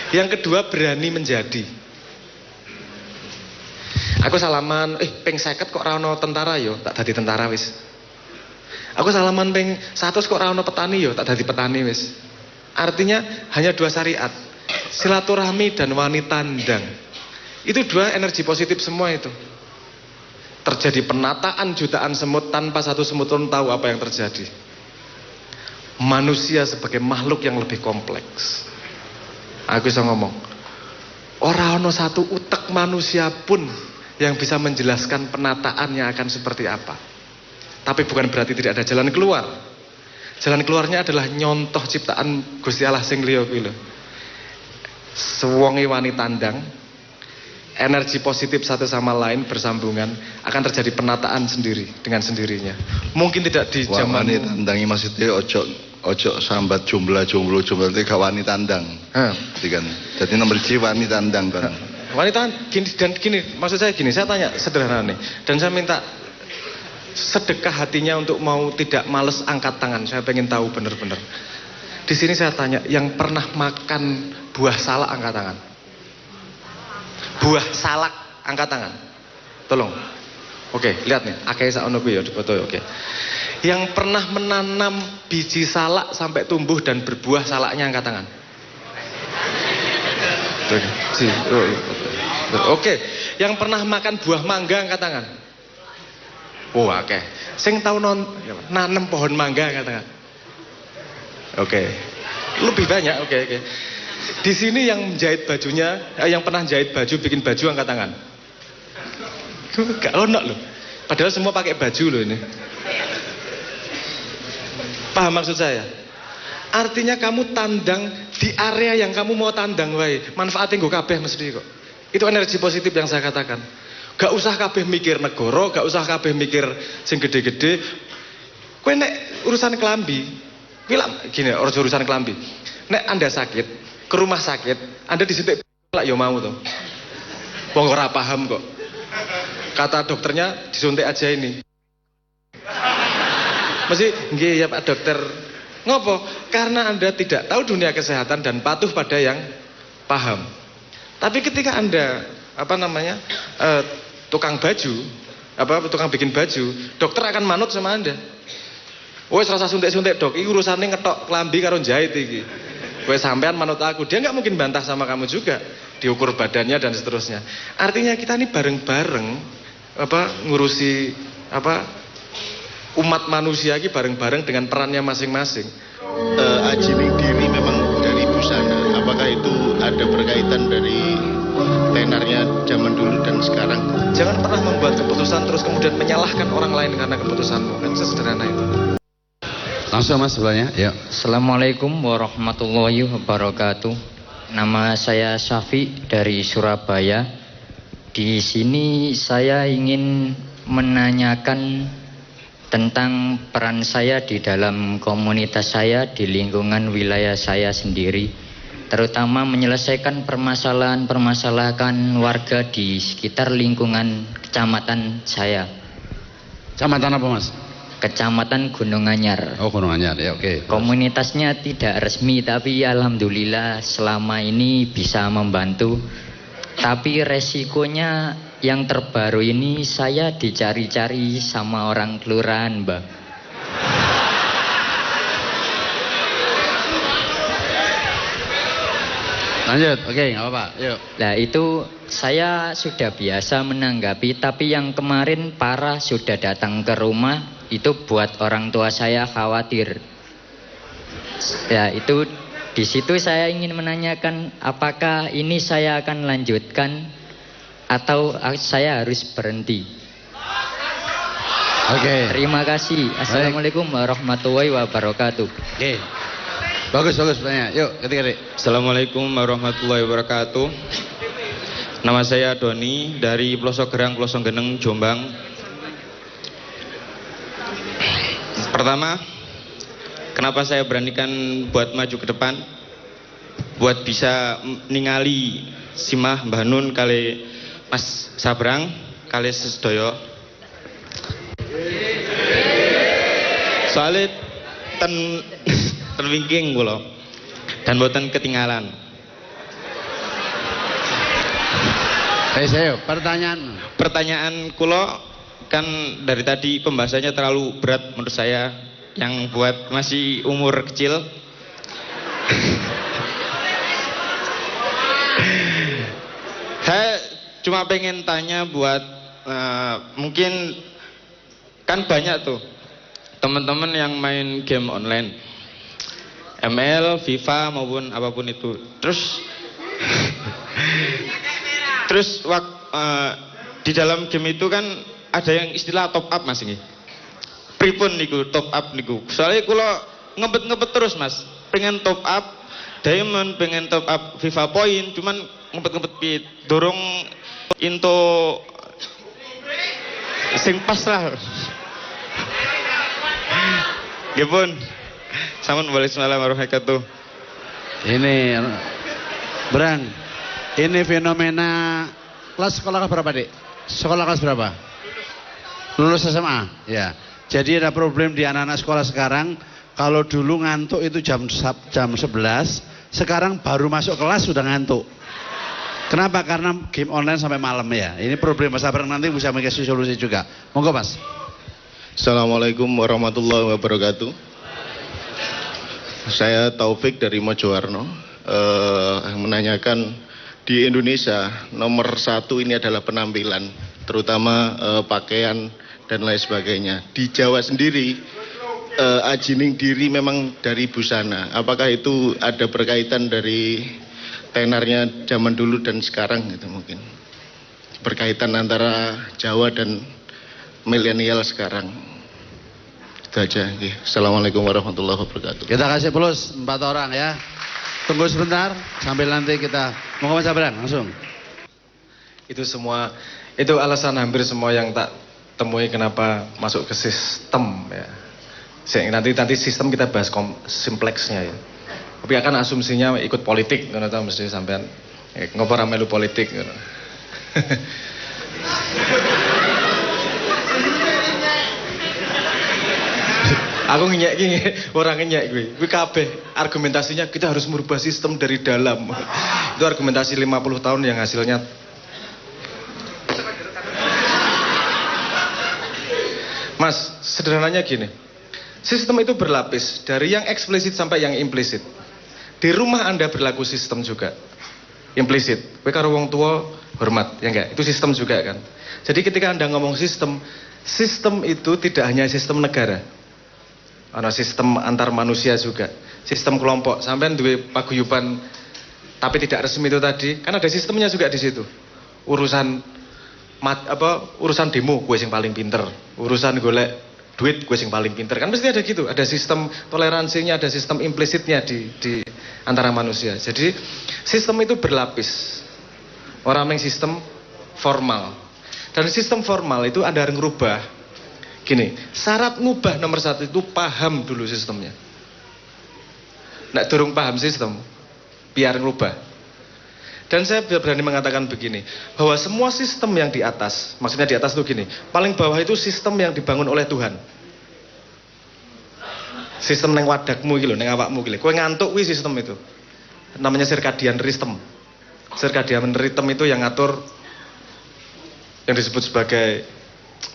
Yang kedua, berani menjadi. Aku salaman, peng 50 kok ra ono tentara yo, tak dadi tentara wis. Aku salaman peng 100 kok ra ono petani yo, tak dadi petani wis. Artinya hanya 2 syariat, silaturahmi dan wani tandang. Itu 2 energi positif semua itu. Terjadi penataan jutaan semut tanpa satu semut pun tahu apa yang terjadi. Manusia sebagai makhluk yang lebih kompleks. Aku bisa ngomong, ora ono satu utek manusia pun yang bisa menjelaskan penataannya akan seperti apa. Tapi bukan berarti tidak ada jalan keluar. Jalan keluarnya adalah nyontoh ciptaan Gusti Allah sing liya kuwi lho. Suwonge wani tandang, energi positif satu sama lain bersambungan, akan terjadi penataan sendiri dengan sendirinya. Mungkin tidak di zaman wani tandangi maksudnya ojo sambat jumlah itu gak wani tandang. Jadi nomor J wani tandang kan. Wanita gini, maksud saya gini, saya tanya sederhana nih, dan saya minta sedekah hatinya untuk mau tidak males angkat tangan. Saya pengen tahu benar-benar. Di sini saya tanya, yang pernah makan buah salak angkat tangan. Buah salak angkat tangan. Tolong. Oke, lihat nih, akeh sak ono kuwi ya dipoto ya, oke. Yang pernah menanam biji salak sampai tumbuh dan berbuah salaknya angkat tangan. Oke, yang pernah makan buah mangga angkat tangan. Oh, oke. Sing tahu nanam pohon mangga angkat tangan. Oke. Lebih banyak, oke. Di sini yang menjahit bajunya, yang pernah jahit baju, bikin baju angkat tangan. Gak ono loh. Padahal semua pakai baju loh ini. Paham maksud saya? Artinya kamu tandang di area yang kamu mau tandang wae. Manfaatin gue kabeh mesti kok. Itu energi positif yang saya katakan. Gak usah kabeh mikir negara, gak usah kabeh mikir sing gede-gede. Kowe nek urusan kelambi, gini, urusan kelambi. Nek Anda sakit, ke rumah sakit, Anda disuntik lah ya mau tuh. Wong ora paham kok. Kata dokternya disuntik aja ini. Mesti nggih ya Pak Dokter. Ngopo? Karena Anda tidak tahu dunia kesehatan dan patuh pada yang paham. Tapi ketika Anda tukang baju, tukang bikin baju, dokter akan manut sama Anda. Wes rasa suntik-suntik dok, iki urusane ngetok klambi karo jahit iki. Wes sampean manut aku, dia nggak mungkin bantah sama kamu juga. Diukur badannya dan seterusnya. Artinya kita ini bareng-bareng ngurusi umat manusia ini bareng-bareng dengan perannya masing-masing. Ajining diri memang dari busana. Apakah itu ada berkaitan dari tenarnya zaman dulu dan sekarang? Jangan pernah membuat keputusan terus kemudian menyalahkan orang lain karena keputusanmu. Kan sesederhana itu. Langsung mas sebelahnya. Ya. Assalamualaikum warahmatullahi wabarakatuh. Nama saya Syafi dari Surabaya. Di sini saya ingin menanyakan tentang peran saya di dalam komunitas saya, di lingkungan wilayah saya sendiri, terutama menyelesaikan permasalahan warga di sekitar lingkungan kecamatan saya. Kecamatan apa mas? Kecamatan Gunung Anyar. Oh Gunung Anyar, ya oke. Komunitasnya tidak resmi, tapi alhamdulillah selama ini bisa membantu. Tapi resikonya yang terbaru ini saya dicari-cari sama orang kelurahan, Mbak. Lanjut, oke, nggak apa-apa, yuk. Nah itu saya sudah biasa menanggapi, tapi yang kemarin parah sudah datang ke rumah, itu buat orang tua saya khawatir. Ya itu di situ saya ingin menanyakan apakah ini saya akan lanjutkan atau saya harus berhenti. Oke. Terima kasih. Assalamualaikum warahmatullahi wabarakatuh. Oke. Bagus pertanyaan. Yuk, ketik. Assalamualaikum warahmatullahi wabarakatuh. Nama saya Doni dari Pelosok Gerang, Pelosok Geneng, Jombang. Pertama, kenapa saya beranikan buat maju ke depan? Buat bisa ningali Simah Mbah Nun kali Mas Sabrang kali sedoyo. Soalnya ten wingking kula dan boten ketinggalan. Saya Pertanyaan kula kan dari tadi pembahasannya terlalu berat menurut saya yang buat masih umur kecil. Saya cuma pengen tanya buat mungkin kan banyak tuh teman-teman yang main game online, ML, FIFA maupun apapun itu. Terus di dalam game itu kan ada yang istilah top up mas ini. Pripun niku top up niku. Soalnya kalau ngebet terus mas, pengen top up diamond, pengen top up FIFA point, cuman ngebet dorong into sing pas lah. Gipun. Assalamualaikum warahmatullahi wabarakatuh. Ini Brang, ini fenomena kelas sekolah berapa dek? Sekolah kelas berapa? Lulus SMA, ya. Jadi ada problem di anak-anak sekolah sekarang, Kalau dulu ngantuk itu jam 11, sekarang baru masuk kelas sudah ngantuk. Kenapa? Karena game online sampai malam ya. Ini problem Mas Abrang, nanti bisa mengasih solusi juga. Monggo Mas. Assalamualaikum warahmatullahi wabarakatuh. Saya Taufik dari Mojowarno. Menanyakan di Indonesia nomor 1 ini adalah penampilan, terutama pakaian dan lain sebagainya. Di Jawa sendiri ajining diri memang dari busana. Apakah itu ada berkaitan dari tenarnya zaman dulu dan sekarang gitu mungkin? Berkaitan antara Jawa dan milenial sekarang. Itu aja. Assalamualaikum warahmatullahi wabarakatuh. Kita kasih plus 4 orang ya. Tunggu sebentar sambil nanti kita mau Mas Abrang langsung. Itu semua, itu alasan hampir semua yang tak temui kenapa masuk ke sistem ya. Nanti sistem kita bahas simpleksnya ya. Tapi akan asumsinya ikut politik, ngono ta mesti sampean ngopo ra melu politik ngono. Aku ngenyek iki orang ngenyek kuwi kabeh argumentasinya kita harus merubah sistem dari dalam. Itu argumentasi 50 tahun yang hasilnya Mas, sederhananya gini. Sistem itu berlapis dari yang eksplisit sampai yang implisit. Di rumah Anda berlaku sistem juga. Implisit. Kowe karo wong tua hormat, ya enggak? Itu sistem juga kan. Jadi ketika Anda ngomong sistem, sistem itu tidak hanya sistem negara. Ada sistem antar manusia juga, sistem kelompok. Sampai duwe paguyuban tapi tidak resmi itu tadi, kan ada sistemnya juga di situ. Urusan urusan demo, gue yang paling pinter. Urusan golek duit, gue yang paling pinter. Kan pasti ada gitu. Ada sistem toleransinya, ada sistem implisitnya di antara manusia. Jadi sistem itu berlapis. Orang yang sistem formal. Dan sistem formal itu Anda harus ngerubah. Gini, syarat ngubah nomor 1 itu paham dulu sistemnya. Nek durung paham sistem, biar ngubah. Dan saya berani mengatakan begini, bahwa semua sistem yang di atas, maksudnya di atas itu gini, paling bawah itu sistem yang dibangun oleh Tuhan. Sistem neng wadakmu gitu, neng awakmu gitu. Kowe ngantuk kuwi sistem itu. Namanya circadian rhythm. Circadian rhythm itu yang ngatur yang disebut sebagai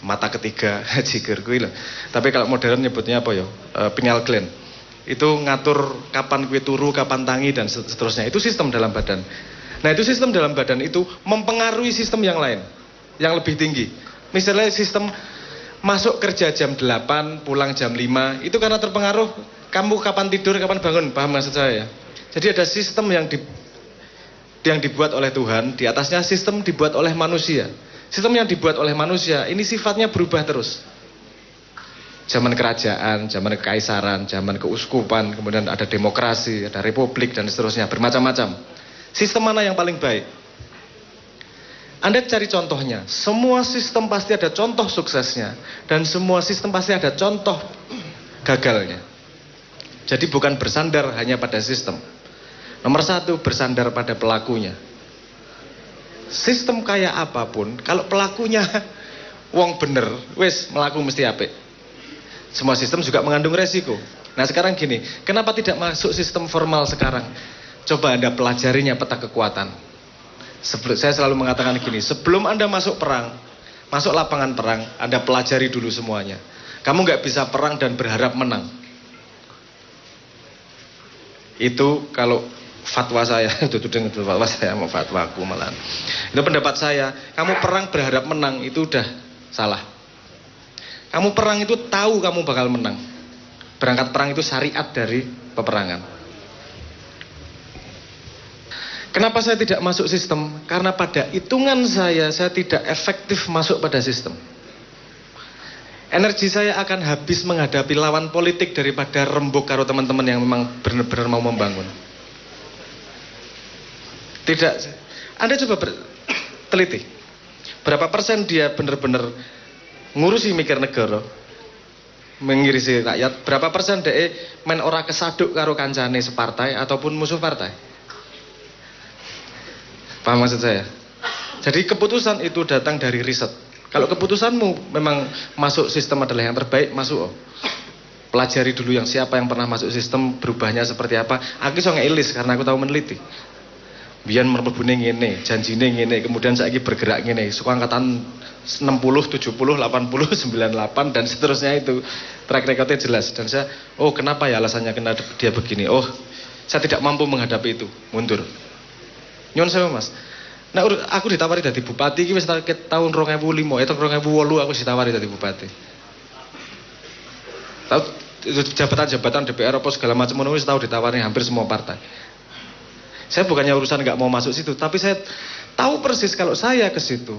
mata ketiga jiger kuwi lho. Tapi kalau modern nyebutnya apa ya? Pineal gland. Itu ngatur kapan kuwi turu, kapan tangi dan seterusnya. Itu sistem dalam badan. Nah, itu sistem dalam badan itu mempengaruhi sistem yang lain yang lebih tinggi. Misalnya sistem masuk kerja jam 8, pulang jam 5, itu karena terpengaruh kamu kapan tidur, kapan bangun. Paham maksud saya ya? Jadi ada sistem yang dibuat oleh Tuhan, di atasnya sistem dibuat oleh manusia. Sistem yang dibuat oleh manusia ini sifatnya berubah terus. Zaman kerajaan, zaman kekaisaran, zaman keuskupan, kemudian ada demokrasi, ada republik dan seterusnya, bermacam-macam. Sistem mana yang paling baik? Anda cari contohnya. Semua sistem pasti ada contoh suksesnya dan semua sistem pasti ada contoh gagalnya. Jadi bukan bersandar hanya pada sistem. Nomor 1, bersandar pada pelakunya. Sistem kayak apapun, kalau pelakunya wong bener, wis melaku mesti apik. Semua sistem juga mengandung resiko. Nah sekarang gini, kenapa tidak masuk sistem formal sekarang? Coba Anda pelajarinya peta kekuatan. Saya selalu mengatakan gini, sebelum Anda masuk perang, masuk lapangan perang, Anda pelajari dulu semuanya. Kamu nggak bisa perang dan berharap menang. Itu kalau fatwa saya, itu fatwa saya mau fatwa aku malahan. Itu pendapat saya, kamu perang berharap menang itu udah salah. Kamu perang itu tahu kamu bakal menang. Berangkat perang itu syariat dari peperangan. Kenapa saya tidak masuk sistem? Karena pada hitungan saya tidak efektif masuk pada sistem. Energi saya akan habis menghadapi lawan politik daripada rembuk karo teman-teman yang memang benar-benar mau membangun. Tidak, Anda coba teliti. Berapa persen dia benar-benar ngurusi mikir negara, mengirisi rakyat, berapa persen dia main ora kesaduk karo kancane separtai ataupun musuh partai. Paham maksud saya? Jadi keputusan itu datang dari riset. Kalau keputusanmu memang masuk sistem adalah yang terbaik, masuk. pelajari dulu yang siapa yang pernah masuk sistem, berubahnya seperti apa. Aku iso ngelis karena aku tahu meneliti. Biyen mlebu ngene, janjine ngene, kemudian saiki bergerak ngene. Suku angkatan 60, 70, 80, 98 dan seterusnya itu. Track recordnya jelas dan saya, oh kenapa ya alasannya kenapa dia begini? Oh, saya tidak mampu menghadapi itu, mundur. Nyuwun sewu Mas. Nah, aku ditawari dadi bupati iki wis tahun 2005, itu 2008 aku ditawari dadi bupati. Tahu jabatan-jabatan DPR apa segala macam ngono wis tahu ditawari hampir semua partai. Saya bukannya urusan nggak mau masuk situ, tapi saya tahu persis kalau saya ke situ,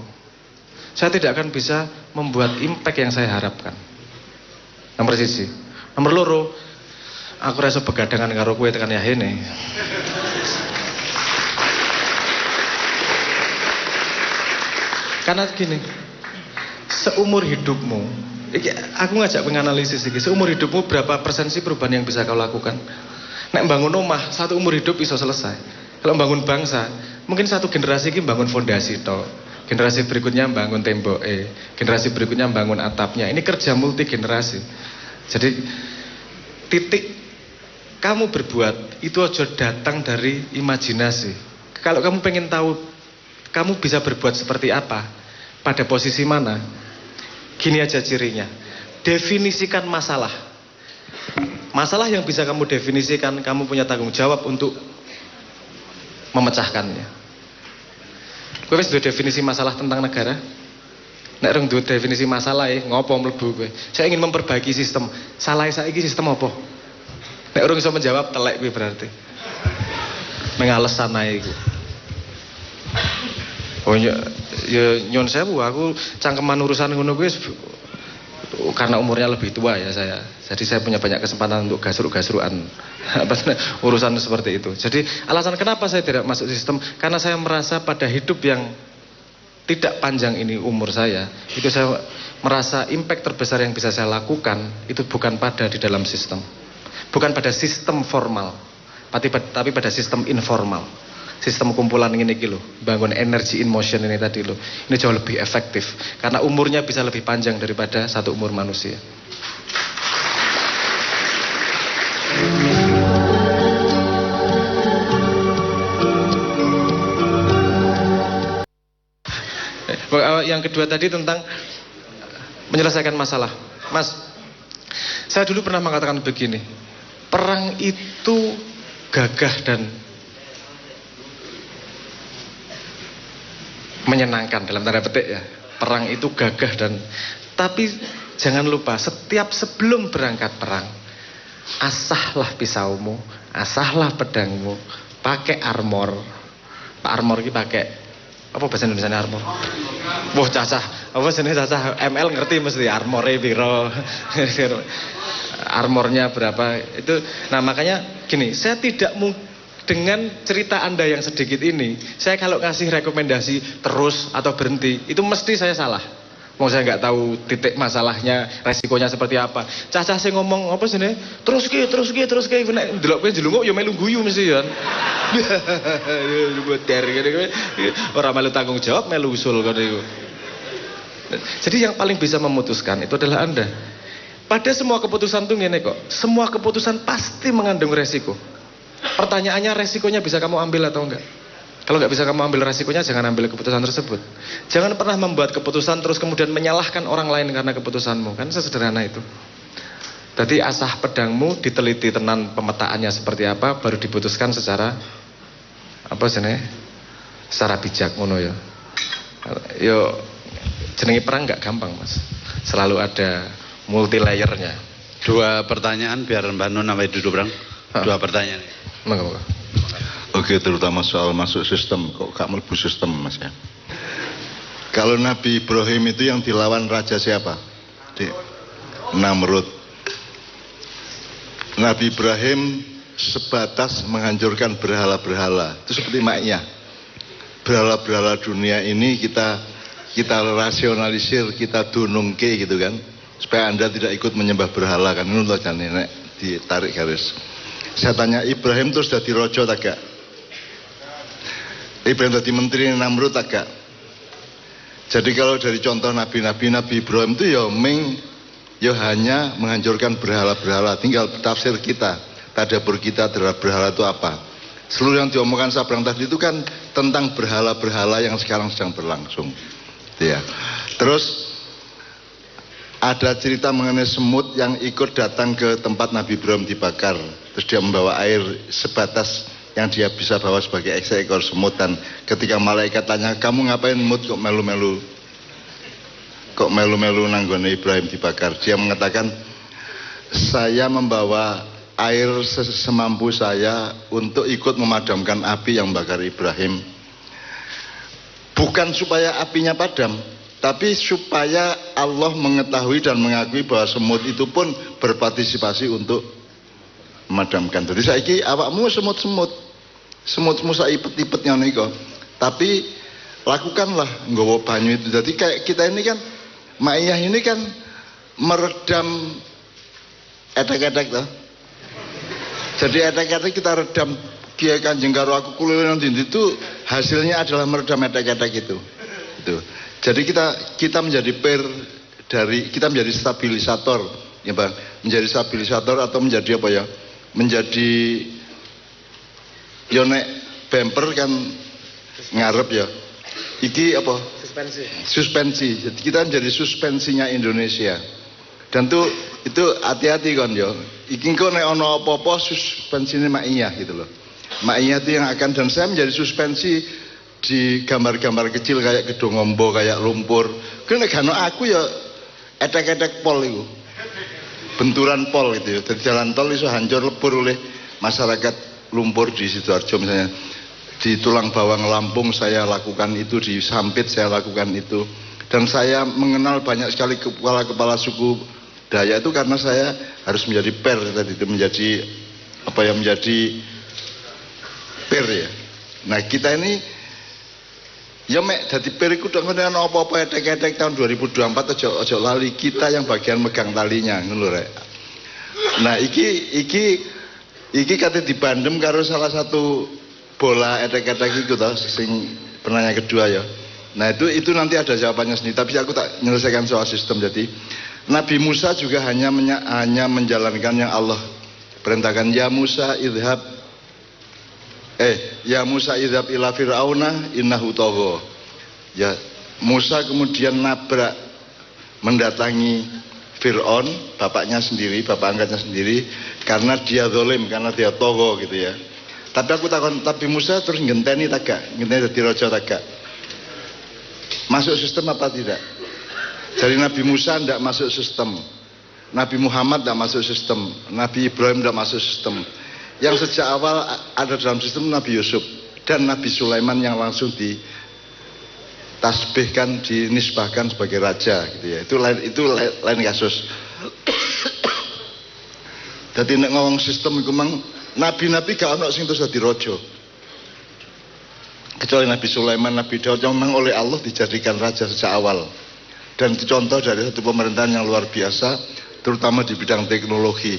saya tidak akan bisa membuat impact yang saya harapkan. Nomor siji. Nomor loro, aku rasa begadangan karo kowe tekan yahene. Karena gini, seumur hidupmu, aku ngajak menganalisis ini, seumur hidupmu berapa persen sih perubahan yang bisa kau lakukan? Nek bangun rumah, satu umur hidup bisa selesai. Kalau bangun bangsa, mungkin satu generasi ini bangun fondasi toh. Generasi berikutnya bangun tembok, generasi berikutnya bangun atapnya. Ini kerja multi generasi. Jadi titik kamu berbuat itu aja datang dari imajinasi. Kalau kamu pengen tahu kamu bisa berbuat seperti apa, pada posisi mana, gini aja cirinya. Definisikan masalah. Masalah yang bisa kamu definisikan, kamu punya tanggung jawab untuk memecahkannya. Kowe wis duwe definisi masalah tentang negara? Nek rung duwe definisi masalah ngopo mlebu kowe? Saya ingin memperbaiki sistem. Salah saiki sistem apa? Nek rung iso menjawab telek kowe berarti. Mengalesan ae iku. Oh ya nyon sewu aku cangkeman urusan ngono kuwi karena umurnya lebih tua ya saya. Jadi saya punya banyak kesempatan untuk gasruk-gasrukan urusan seperti itu. Jadi alasan kenapa saya tidak masuk sistem, karena saya merasa pada hidup yang tidak panjang ini umur saya, itu saya merasa impact terbesar yang bisa saya lakukan itu bukan pada di dalam sistem. Bukan pada sistem formal, tapi pada sistem informal. Sistem kumpulan ini loh, bangun energy in motion ini tadi loh. Ini jauh lebih efektif karena umurnya bisa lebih panjang daripada satu umur manusia. Yang kedua tadi tentang menyelesaikan masalah. Mas, saya dulu pernah mengatakan begini, perang itu gagah dan menyenangkan dalam tanda petik ya. Perang itu gagah dan tapi jangan lupa setiap sebelum berangkat perang, asahlah pisaumu, asahlah pedangmu, pakai armor. Pak armor ini pakai apa bahasa Indonesia armor? Wah cacah, apa jenis cacah ML ngerti mesti armornya biro. Armornya berapa itu. Nah makanya gini, saya tidak mungkin dengan cerita Anda yang sedikit ini, saya kalau ngasih rekomendasi terus atau berhenti, itu mesti saya salah. Mau saya nggak tahu titik masalahnya, resikonya seperti apa. Cacah saya ngomong apa sih nih? Terus ke, nek ndelok kowe jelunguk ya melu guyu mesti ya. Orang melu tanggung jawab, melu usul kan itu. Jadi yang paling bisa memutuskan itu adalah Anda. Pada semua keputusan tuh ngene kok. Semua keputusan pasti mengandung resiko. Pertanyaannya resikonya bisa kamu ambil atau enggak? Kalau nggak bisa kamu ambil resikonya, jangan ambil keputusan tersebut. Jangan pernah membuat keputusan terus kemudian menyalahkan orang lain karena keputusanmu. Kan sesederhana itu. Jadi asah pedangmu, diteliti tenan pemetaannya seperti apa, baru diputuskan secara apa sih nih? Secara bijak ngono ya. Yo jenenge perang nggak gampang Mas. Selalu ada multi layernya. Dua pertanyaan biar Mbak Nun sampai duduk Bang. Dua pertanyaan. Moga. Oke, terutama soal masuk sistem, kok gak mlebu sistem Mas ya. Kalau Nabi Ibrahim itu yang dilawan raja siapa? Namrud. Nabi Ibrahim sebatas menghancurkan berhala-berhala. Itu seperti maknya. Berhala-berhala dunia ini kita rasionalisir, kita dunungke gitu kan. Supaya Anda tidak ikut menyembah berhala kan. Ini untuk nenek ditarik garis. Saya tanya Ibrahim terus jadi rojo tak gak? Ibrahim jadi menteri Namrud tak gak? Jadi kalau dari contoh Nabi Ibrahim itu ya ya hanya menghancurkan berhala-berhala. Tinggal tafsir kita, tadabbur kita terhadap berhala itu apa. Seluruh yang diomongkan Sabrang tadi itu kan tentang berhala-berhala yang sekarang sedang berlangsung. Ya. Terus ada cerita mengenai semut yang ikut datang ke tempat Nabi Ibrahim dibakar. Terus dia membawa air sebatas yang dia bisa bawa sebagai seekor semut. Dan ketika malaikat tanya, kamu ngapain mut kok melu-melu? Kok melu-melu nanggone Ibrahim dibakar? Dia mengatakan, saya membawa air semampu saya untuk ikut memadamkan api yang membakar Ibrahim. Bukan supaya apinya padam, tapi supaya Allah mengetahui dan mengakui bahwa semut itu pun berpartisipasi untuk memadamkan. Jadi saiki awakmu semut-semut saya ipet-ipetnya niko. Tapi lakukanlah nggawa banyu itu. Jadi kayak kita ini kan Ma'iyah ini kan meredam etek-etek toh. Jadi etek-etek kita redam Kiai Kanjeng karo aku kulino ndi itu hasilnya adalah meredam etek-etek itu. Itu. Jadi kita menjadi kita menjadi stabilisator ya Bang, menjadi stabilisator atau menjadi apa ya? Menjadi yo nek bumper kan ngarep ya. Iki apa? Suspensi. Jadi kita menjadi suspensinya Indonesia. Dan itu hati-hati kan yo. Iki kok nek ana apa-apa suspensine Ma'iyah gitu loh. Ma'iyah itu yang akan, dan saya menjadi suspensi di gambar-gambar kecil kayak gedung ombo, kayak lumpur. Kene gano aku ya etek-etek pol itu. Benturan pol gitu ya. Jadi jalan tol iso hancur lebur oleh masyarakat lumpur di Sidoarjo misalnya. Di Tulang Bawang Lampung saya lakukan itu, di Sampit saya lakukan itu. Dan saya mengenal banyak sekali kepala-kepala suku Dayak itu karena saya harus menjadi per tadi itu, menjadi apa ya, menjadi per ya. Nah kita ini ya mek dadi per iku dong ana apa-apa etek-etek tahun 2024 aja lali kita yang bagian megang talinya ngono rek. Nah iki kate dibandem karo salah satu bola etek-etek iku toh sing penanya kedua ya. Nah itu nanti ada jawabannya sendiri, tapi aku tak menyelesaikan soal sistem. Jadi Nabi Musa juga hanya menjalankan yang Allah perintahkan. Ya Musa idhab ila fir'auna innahu tagha. Ya Musa kemudian nabrak mendatangi Fir'aun, bapaknya sendiri, bapak angkatnya sendiri, karena dia zalim, karena dia tagha gitu ya. Tapi aku takon, tapi Musa terus ngenteni dadi raja tagak. Masuk sistem apa tidak? Jadi Nabi Musa tidak masuk sistem, Nabi Muhammad tidak masuk sistem, Nabi Ibrahim tidak masuk sistem. Yang sejak awal ada dalam sistem Nabi Yusuf dan Nabi Sulaiman yang langsung ditasbihkan, dinisbahkan sebagai raja gitu ya. Itu lain kasus. Jadi nek ngomong sistem iku mang nabi-nabi gak ono sing terus dadi raja. Kecuali Nabi Sulaiman, Nabi Daud yang memang oleh Allah dijadikan raja sejak awal. Dan itu contoh dari satu pemerintahan yang luar biasa, terutama di bidang teknologi.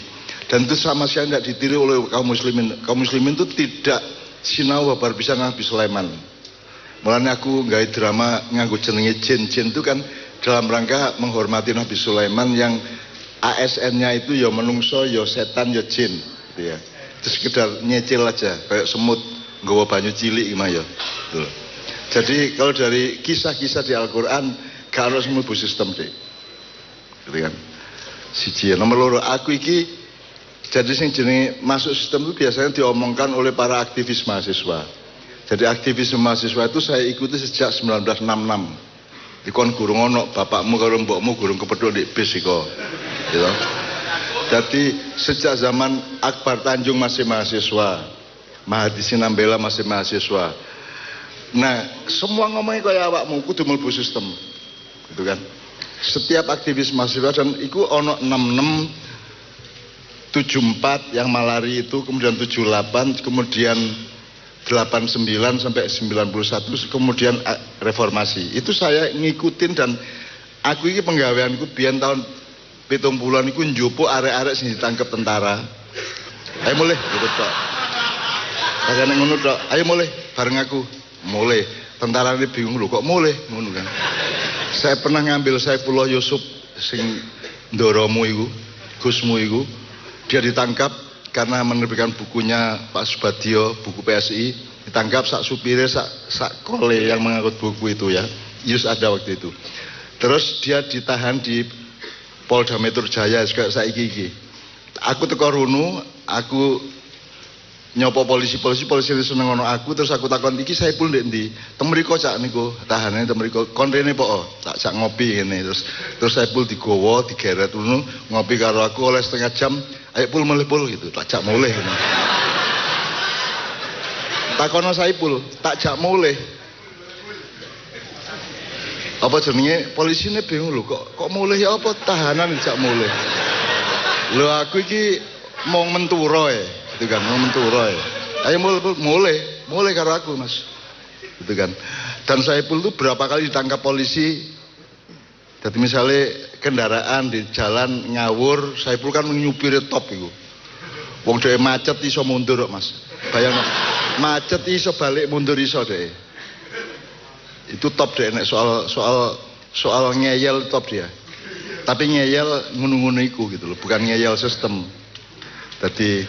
Dan itu sama sekali tidak ditiru oleh kaum muslimin. Kaum muslimin itu tidak sinau babar bisa Nabi Sulaiman. Mulanya aku nggak drama nganggo jenenge jin. Jin itu kan dalam rangka menghormati Nabi Sulaiman yang ASN-nya itu ya menungso, ya setan, ya jin gitu ya. Itu sekedar nyecil aja, kayak semut nggawa banyu cilik gimana ya. Tuh. Jadi kalau dari kisah-kisah di Al-Qur'an gak harus mlebu sistem deh. Gitu kan. Siji nomor loro, aku iki jadi sing jenenge masuk sistem itu biasanya diomongkan oleh para aktivis mahasiswa. Jadi aktivis mahasiswa itu saya ikuti sejak 1966. Dikon gurung ono bapakmu karo mbokmu gurung kepethuk di bis iko. Gitu. Jadi sejak zaman Akbar Tanjung masih mahasiswa, Mahadi Sinambela masih mahasiswa. Nah, semua ngomongnya kayak awakmu kudu mlebu sistem. Gitu kan. Setiap aktivis mahasiswa dan iku ono 66, 74 yang malari itu, kemudian 78, kemudian 89 sampai 91, kemudian reformasi. Itu saya ngikutin dan aku ini penggaweanku biyen tahun 70-an iku njupuk arek-arek sing ditangkep tentara. Ayo mulai gitu tok. Kagane ngono tok. Ayo mulai bareng aku. Mulai. Tentara ini bingung lho kok mulai ngono kan. Saya pernah ngambil Saifullah Yusuf sing Ndoromu iku, Gusmu iku, dia ditangkap karena menerbitkan bukunya Pak Subadio, buku PSI, ditangkap sak supire sak kole yang mengangkut buku itu ya. Yus ada waktu itu. Terus dia ditahan di Polda Metro Jaya kayak saiki iki. Aku teko runu, aku nyopo polisi ini seneng ngono aku, terus aku takon iki Saipul ndek ndi? Temriko cak niku, tahane temriko. Kon rene po, cak ngopi ngene. Terus Saipul digowo, digeret runu, ngopi karo aku oleh setengah jam. Ayo Pul mulih Pul gitu, tak jak mulih. Takono Saipul, tak jak mulih. Apa jenenge polisine bingung lho, kok mulih ya apa tahanan jak mulih. Lho aku iki mau menturo gitu kan, mau menturo Ayo mulih karo aku Mas. Gitu kan. Dan Saipul tuh berapa kali ditangkap polisi. Jadi misalnya kendaraan di jalan ngawur, Saipul kan nyupir top iku. Wong dhewe macet iso mundur kok Mas. Bayangno. Macet iso balik mundur iso dhewe. Itu top deh nek soal ngeyel top dia. Tapi ngeyel ngono-ngono iku gitu loh, bukan ngeyel sistem. Jadi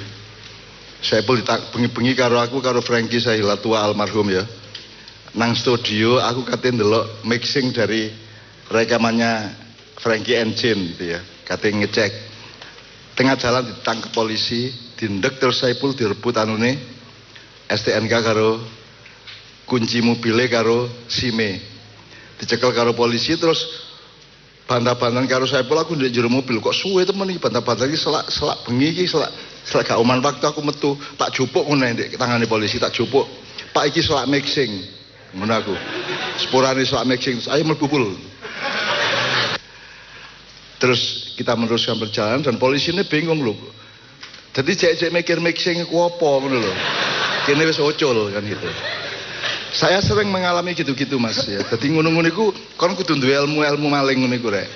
Saipul bengi-bengi karo aku karo Frankie Sahila tua almarhum ya. Nang studio aku katen ndelok mixing dari rekamannya Frankie Engine gitu ya. Katen ngecek. Tengah jalan ditangkap polisi, dindek terus Saipul direbut anune STNK karo kunci mobilnya karo SIME. Dicekel karo polisi terus bantah-bantahan karo Saipul aku ndek jero mobil kok suwe temen iki bantah-bantahan iki selak bengi iki selak gak uman waktu aku metu tak jupuk ngene ndek tangane polisi tak jupuk. Pak iki selak mixing. Ngono aku. Sepurane selak mixing terus ayo mlebu Pul. Terus kita meneruskan perjalanan dan polisi ini bingung lho. Jadi cek-cek mikir mixing ku apa ngono lho. Kene wis ocol kan gitu. Saya sering mengalami gitu-gitu Mas ya. Dadi ngono-ngono iku kon kudu duwe ilmu maling ngono iku rek.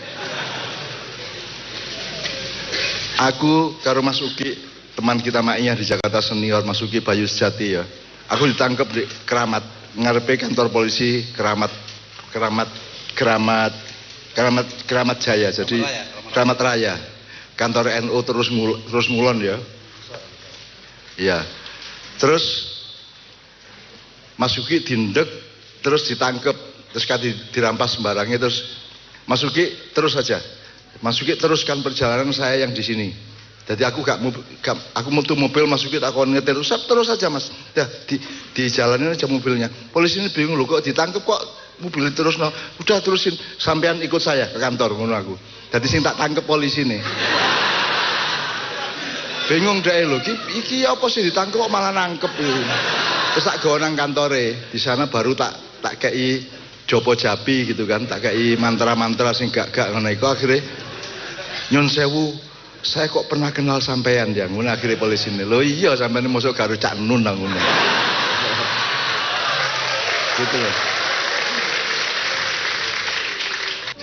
Aku karo Mas Uki, teman kita Maiyah di Jakarta Senior, Mas Uki Bayu Sejati ya. Aku ditangkap di Keramat, ngarepe kantor polisi Keramat Jaya. Jadi Keramat Raya. Kantor NU terus ngulon ya. Iya. Terus Mas Uki dindek terus ditangkep terus dirampas sembarangnya terus Mas Uki terus saja Mas Uki teruskan perjalanan saya yang di sini. Jadi aku aku mutu mobil Mas Uki tak kon nyetir terus saja Mas. Dah di jalanin aja mobilnya. Polisi ini bingung loh kok ditangkep kok mobil terus no. Udah terusin sampean ikut saya ke kantor ngono aku. Jadi sing tak tangkep polisi nih. Bingung deh lho, iki apa sih ditangkep kok malah nangkep iki. Terus tak gawa nang kantore, di sana baru tak kei jopo japi gitu kan, tak kei mantra-mantra sing gak ngono iku akhire nyun sewu, saya kok pernah kenal sampean ya ngono akhire polisi ini. Lho iya sampean mosok karo Cak Nun nang ngono. Gitu loh.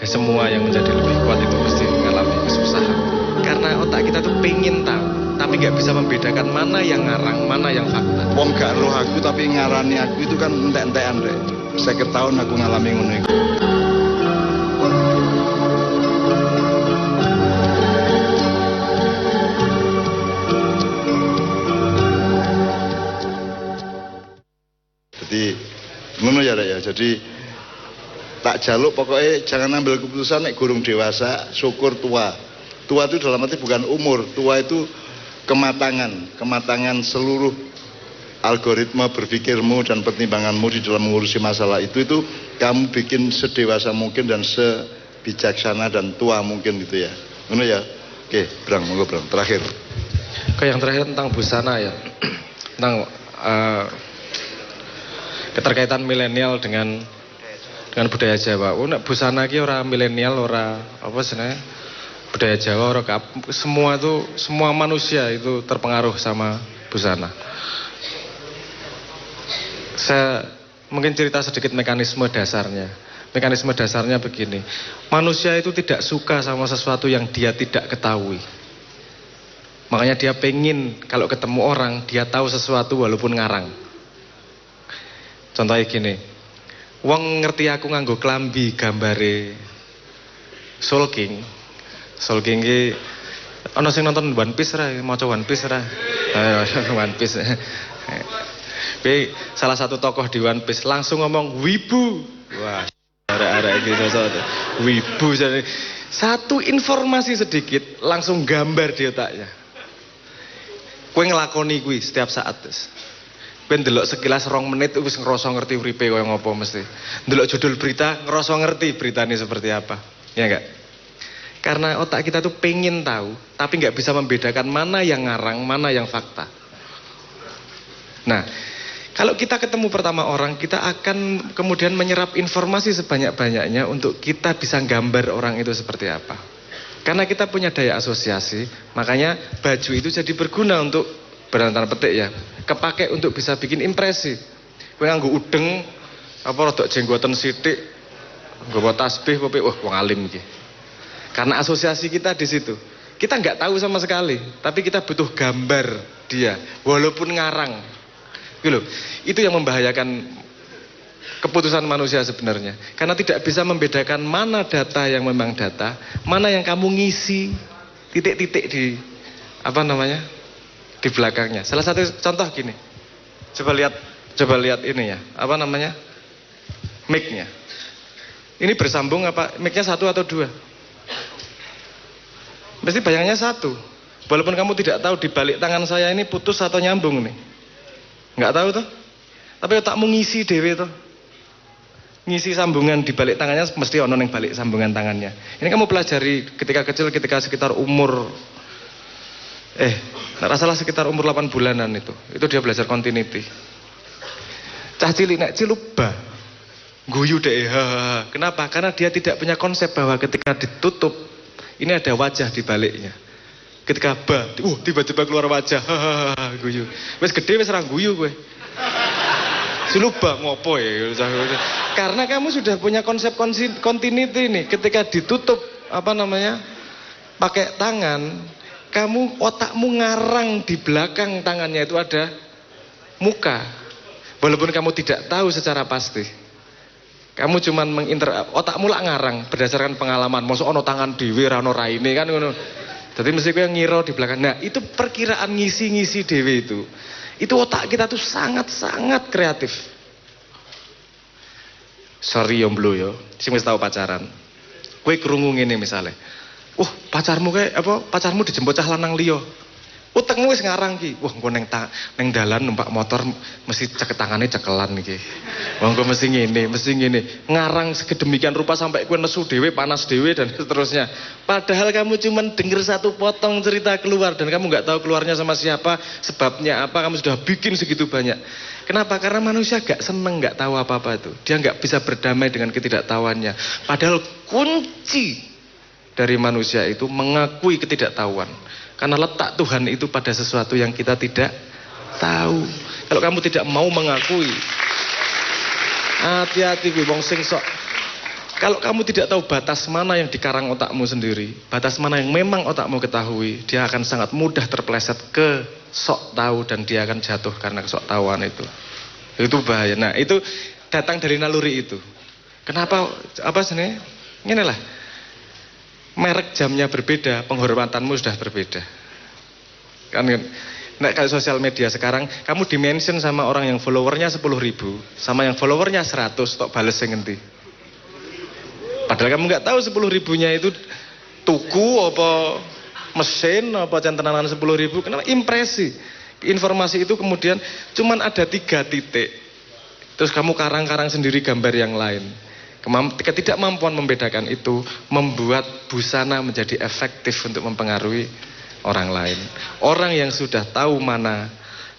Semua yang menjadi lebih kuat itu mesti mengalami kesusahan. Karena otak kita tuh pengen tahu, tapi nggak bisa membedakan mana yang ngarang, mana yang fakta. Wong gak roh aku tapi ngarani aku itu kan entek-entekan rek. 50 tahun aku ngalami ngono iku. Jadi ngono ya rek ya. Jadi tak jaluk pokoknya jangan ambil keputusan nek gurung dewasa, syukur tua. Tua itu dalam arti bukan umur, tua itu kematangan seluruh algoritma berpikirmu dan pertimbanganmu di dalam mengurusi masalah itu kamu bikin sedewasa mungkin dan sebijaksana dan tua mungkin gitu ya. Ngono ya. Oke, Brang, monggo Brang. Terakhir. Oke, yang terakhir tentang busana ya. Tentang keterkaitan milenial dengan budaya Jawa. Nek busana ki ora milenial ora apa senenge budaya Jawa ora semua manusia itu terpengaruh sama busana. Saya mungkin cerita sedikit mekanisme dasarnya. Mekanisme dasarnya begini. Manusia itu tidak suka sama sesuatu yang dia tidak ketahui. Makanya dia pengen kalau ketemu orang dia tahu sesuatu walaupun ngarang. Contohnya gini. Wong ngerti aku nganggo klambi gambare Soul King. Soul King ki ana sing nonton One Piece ra, maca One Piece ra. One Piece. Be salah satu tokoh di One Piece langsung ngomong wibu. Wah, arek-arek iki sosok wibu jane. Satu informasi sedikit langsung gambar di otaknya. Kowe nglakoni kuwi setiap saat. Kowe ndelok sekilas 2 menit wis ngerasa ngerti uripe kaya ngopo mesti. Ndelok judul berita ngerasa ngerti beritanya seperti apa. Ya enggak? Karena otak kita tuh pengen tahu, tapi nggak bisa membedakan mana yang ngarang, mana yang fakta. Nah, kalau kita ketemu pertama orang, kita akan kemudian menyerap informasi sebanyak-banyaknya untuk kita bisa gambar orang itu seperti apa. Karena kita punya daya asosiasi, makanya baju itu jadi berguna untuk berantara petik ya. Kepake untuk bisa bikin impresi. Kowe nganggo udeng, apa rodok jenggoten sithik, nggawa tasbih, wah wong alim iki. Karena asosiasi kita di situ. Kita nggak tahu sama sekali, tapi kita butuh gambar dia, walaupun ngarang. Gitu. Itu yang membahayakan keputusan manusia sebenarnya. Karena tidak bisa membedakan mana data yang memang data, mana yang kamu ngisi titik-titik di di belakangnya. Salah satu contoh gini. Coba lihat ini ya. Mic-nya. Ini bersambung apa? Mic-nya 1 atau 2? Pasti bayangnya 1. Walaupun kamu tidak tahu di balik tangan saya ini putus atau nyambung nih. Nggak tahu tuh. Tapi otakmu ngisi dewe tuh. Ngisi sambungan di balik tangannya mesti ono yang balik sambungan tangannya. Ini kamu pelajari ketika kecil, ketika sekitar umur nggak salah sekitar umur 8 bulanan itu. Itu dia belajar continuity. Cah cilik nek ciluba. Guyu deh. Kenapa? Karena dia tidak punya konsep bahwa ketika ditutup ini ada wajah di baliknya. Ketika tiba-tiba keluar wajah, guyu. Wes gede wes ra guyu kowe. Siluba ngopo ya? Karena kamu sudah punya konsep continuity nih. Ketika ditutup pakai tangan, kamu otakmu ngarang di belakang tangannya itu ada muka. Walaupun kamu tidak tahu secara pasti. Kamu cuman otakmu lah ngarang berdasarkan pengalaman. Mosok ono tangan dhewe ra ono raine kan ngono. Jadi mesti kowe ngira di belakang. Nah, itu perkiraan ngisi-ngisi dhewe itu. Itu otak kita tuh sangat-sangat kreatif. Sorry yomblo yo, sing wis tau pacaran. Kowe krungu ngene misale. Pacarmu dijemput cah lanang liya. Utengmu wis ngarang ki. Wah, engko ning dalan numpak motor mesti tangane cekelan iki. Wah, engko mesti ngene. Ngarang sedemikian rupa sampai kowe nesu dhewe, panas dhewe dan seterusnya. Padahal kamu cuma denger satu potong cerita keluar dan kamu nggak tahu keluarnya sama siapa, sebabnya apa, kamu sudah bikin segitu banyak. Kenapa? Karena manusia gak seneng, gak tahu apa-apa itu. Dia gak bisa berdamai dengan ketidaktahuannya. Padahal kunci dari manusia itu mengakui ketidaktahuan. Karena letak Tuhan itu pada sesuatu yang kita tidak tahu. Kalau kamu tidak mau mengakui, hati-hati wong sing sok. Kalau kamu tidak tahu batas mana yang dikarang otakmu sendiri, batas mana yang memang otakmu ketahui, dia akan sangat mudah terpeleset ke sok tahu dan dia akan jatuh karena kesok tahuan itu. Itu bahaya. Nah, itu datang dari naluri itu. Kenapa? Sebenarnya? Inilah. Merek jamnya berbeda, penghormatanmu sudah berbeda. Kan kalau sosial media sekarang, kamu dimention sama orang yang followernya 10.000, sama yang followernya 100, tok bales sing ngendi. Padahal kamu nggak tahu 10.000-nya itu tuku apa mesin apa centenanan 10.000. Kenapa? Impresi. Informasi itu kemudian cuman ada 3 titik. Terus kamu karang-karang sendiri gambar yang lain. Ketidakmampuan membedakan itu membuat busana menjadi efektif untuk mempengaruhi orang lain. Orang yang sudah tahu mana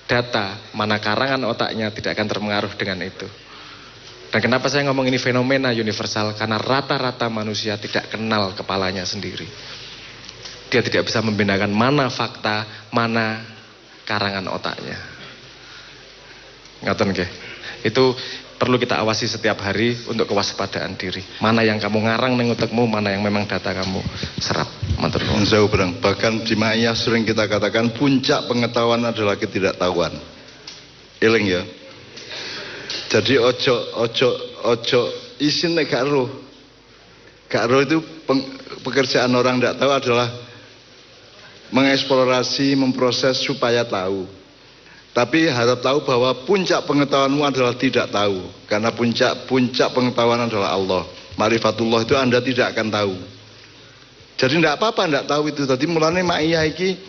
data, mana karangan otaknya tidak akan terpengaruh dengan itu. Dan kenapa saya ngomong ini fenomena universal? Karena rata-rata manusia tidak kenal kepalanya sendiri. Dia tidak bisa membedakan mana fakta, mana karangan otaknya. Ngoten nggih. Itu perlu kita awasi setiap hari untuk kewaspadaan diri. Mana yang kamu ngarang ning utekmu, mana yang memang data kamu serap. Matur nuwun. Bahkan di Maya sering kita katakan puncak pengetahuan adalah ketidaktahuan. Eling ya. Jadi ojo isin nek gak roh. Gak roh itu pekerjaan orang tidak tahu adalah mengeksplorasi, memproses supaya tahu. Tapi harap tahu bahwa puncak pengetahuanmu adalah tidak tahu. Karena puncak pengetahuan adalah Allah. Ma'rifatullah itu Anda tidak akan tahu. Jadi tidak apa-apa tidak tahu itu. Tadi mulanya ma'iyah iki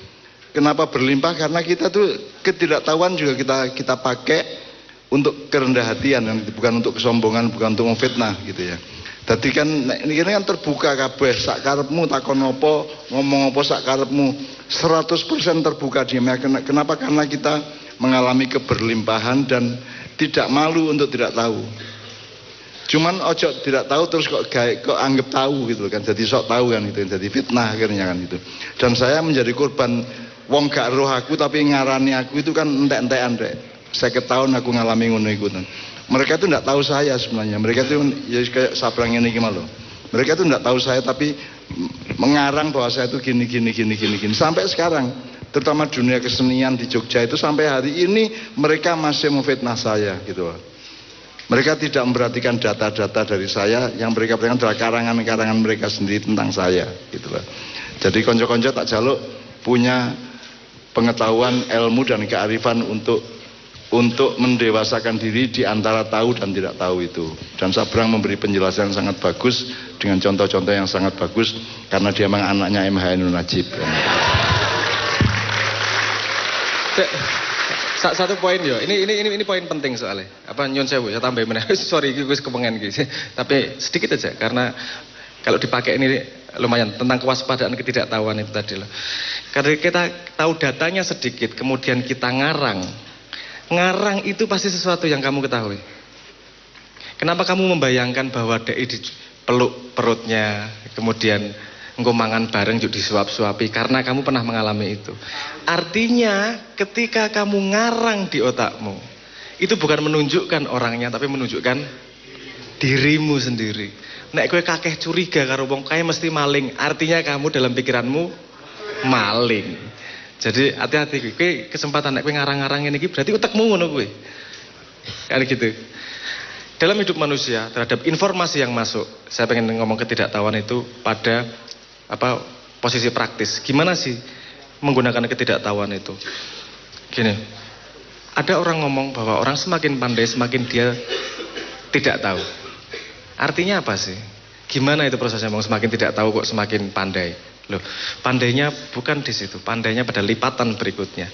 kenapa berlimpah? Karena kita tuh ketidaktahuan juga kita pakai untuk kerendah hatian, bukan untuk kesombongan, bukan untuk memfitnah gitu ya. Jadi kan ini kan terbuka kabeh, sak karepmu takon apa, ngomong apa sak karepmu, 100% terbuka dia. Kenapa? Karena kita mengalami keberlimpahan dan tidak malu untuk tidak tahu. Cuman ojo tidak tahu terus kok anggap tahu gitu kan, jadi sok tahu kan itu, jadi fitnah akhirnya kan itu. Dan saya menjadi korban wong gak roh aku tapi ngarani aku itu kan entek-entekan rek. 50 tahun aku ngalami ngono iku. Mereka itu tidak tahu saya sebenarnya. Mereka itu ya kayak sabrang ini gimana loh. Mereka itu tidak tahu saya tapi mengarang bahwa saya itu gini. Sampai sekarang, terutama dunia kesenian di Jogja itu sampai hari ini mereka masih memfitnah saya gitu loh. Mereka tidak memperhatikan data-data dari saya, yang mereka berikan adalah karangan-karangan mereka sendiri tentang saya gitu loh. Jadi konco-konco tak jaluk punya pengetahuan, ilmu dan kearifan untuk mendewasakan diri di antara tahu dan tidak tahu itu. Dan Sabrang memberi penjelasan yang sangat bagus dengan contoh-contoh yang sangat bagus karena dia memang anaknya MH Ainun Najib. Satu poin yo. Ini poin penting soalnya. Apa nyon sewu saya tambahin meneh. Sorry iki wis kepengen iki. Tapi sedikit aja karena kalau dipakai ini lumayan tentang kewaspadaan ketidaktahuan itu tadi loh. Karena kita tahu datanya sedikit kemudian kita ngarang itu pasti sesuatu yang kamu ketahui. Kenapa kamu membayangkan bahwa dek dipeluk perutnya, kemudian engkau mangan bareng juga disuap-suapi karena kamu pernah mengalami itu. Artinya ketika kamu ngarang di otakmu, itu bukan menunjukkan orangnya tapi menunjukkan dirimu sendiri. Nek kowe kakeh curiga karo wong kae mesti maling, artinya kamu dalam pikiranmu maling. Jadi hati-hati kowe kesempatan nek kowe ngarang-ngarang ini berarti utekmu ngono kowe. Kan gitu. Dalam hidup manusia terhadap informasi yang masuk, saya pengen ngomong ketidaktahuan itu pada posisi praktis. Gimana sih menggunakan ketidaktahuan itu? Gini. Ada orang ngomong bahwa orang semakin pandai semakin dia tidak tahu. Artinya apa sih? Gimana itu prosesnya semakin tidak tahu kok semakin pandai? Loh, pandainya bukan di situ, pandainya pada lipatan berikutnya.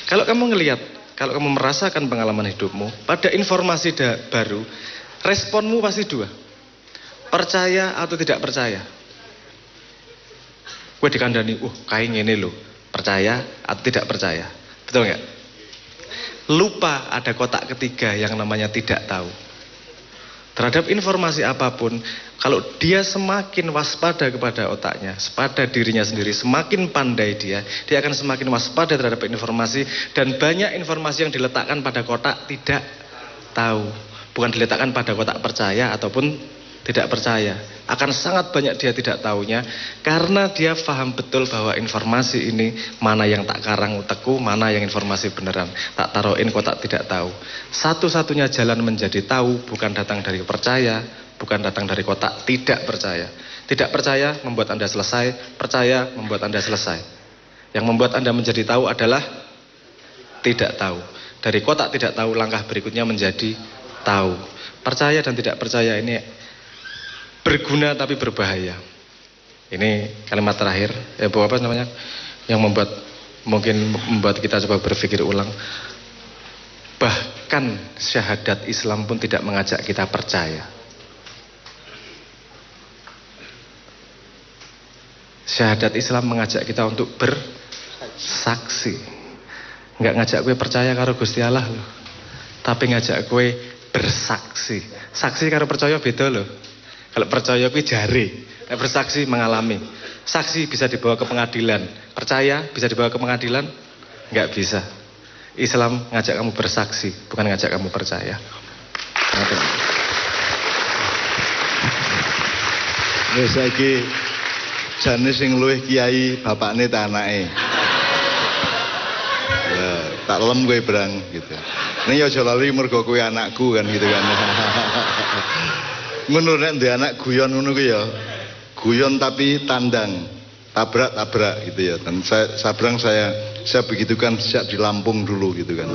Kalau kamu ngelihat, kalau kamu merasakan pengalaman hidupmu, pada informasi baru, responmu pasti dua. Percaya atau tidak percaya. Gue dikandani, kayak gini loh, percaya atau tidak percaya. Betul nggak? Lupa ada kotak ketiga yang namanya tidak tahu. Terhadap informasi apapun, kalau dia semakin waspada kepada otaknya, pada dirinya sendiri, semakin pandai dia akan semakin waspada terhadap informasi. Dan banyak informasi yang diletakkan pada kotak tidak tahu. Bukan diletakkan pada kotak percaya ataupun tidak percaya. Akan sangat banyak dia tidak tahunya, karena dia paham betul bahwa informasi ini mana yang tak karang utekku, mana yang informasi beneran. Tak taruhin kotak tidak tahu. Satu-satunya jalan menjadi tahu bukan datang dari percaya, bukan datang dari kotak tidak percaya. Tidak percaya membuat Anda selesai, percaya membuat Anda selesai. Yang membuat Anda menjadi tahu adalah tidak tahu. Dari kotak tidak tahu, langkah berikutnya menjadi tahu. Percaya dan tidak percaya ini berguna tapi berbahaya. Ini kalimat terakhir, apa namanya, yang membuat kita coba berpikir ulang. Bahkan syahadat Islam pun tidak mengajak kita percaya. Syahadat Islam mengajak kita untuk bersaksi. Enggak ngajak gue percaya karo Gusti Allah loh. Tapi ngajak gue bersaksi. Saksi karo percaya beda loh. Kalau percaya gue jari, bersaksi mengalami. Saksi bisa dibawa ke pengadilan. Percaya bisa dibawa ke pengadilan? Enggak bisa. Islam ngajak kamu bersaksi, bukan ngajak kamu percaya. Wis saiki jane sing luwih kiai bapakne ta anake. Ya, tak lem kowe brang gitu. Ning ya aja lali mergo kowe anakku kan gitu kan. Ngono nek ndek anak guyon ngono ku ya guyon tapi tandang, tabrak gitu ya. Dan saya begitukan sejak di Lampung dulu gitu kan.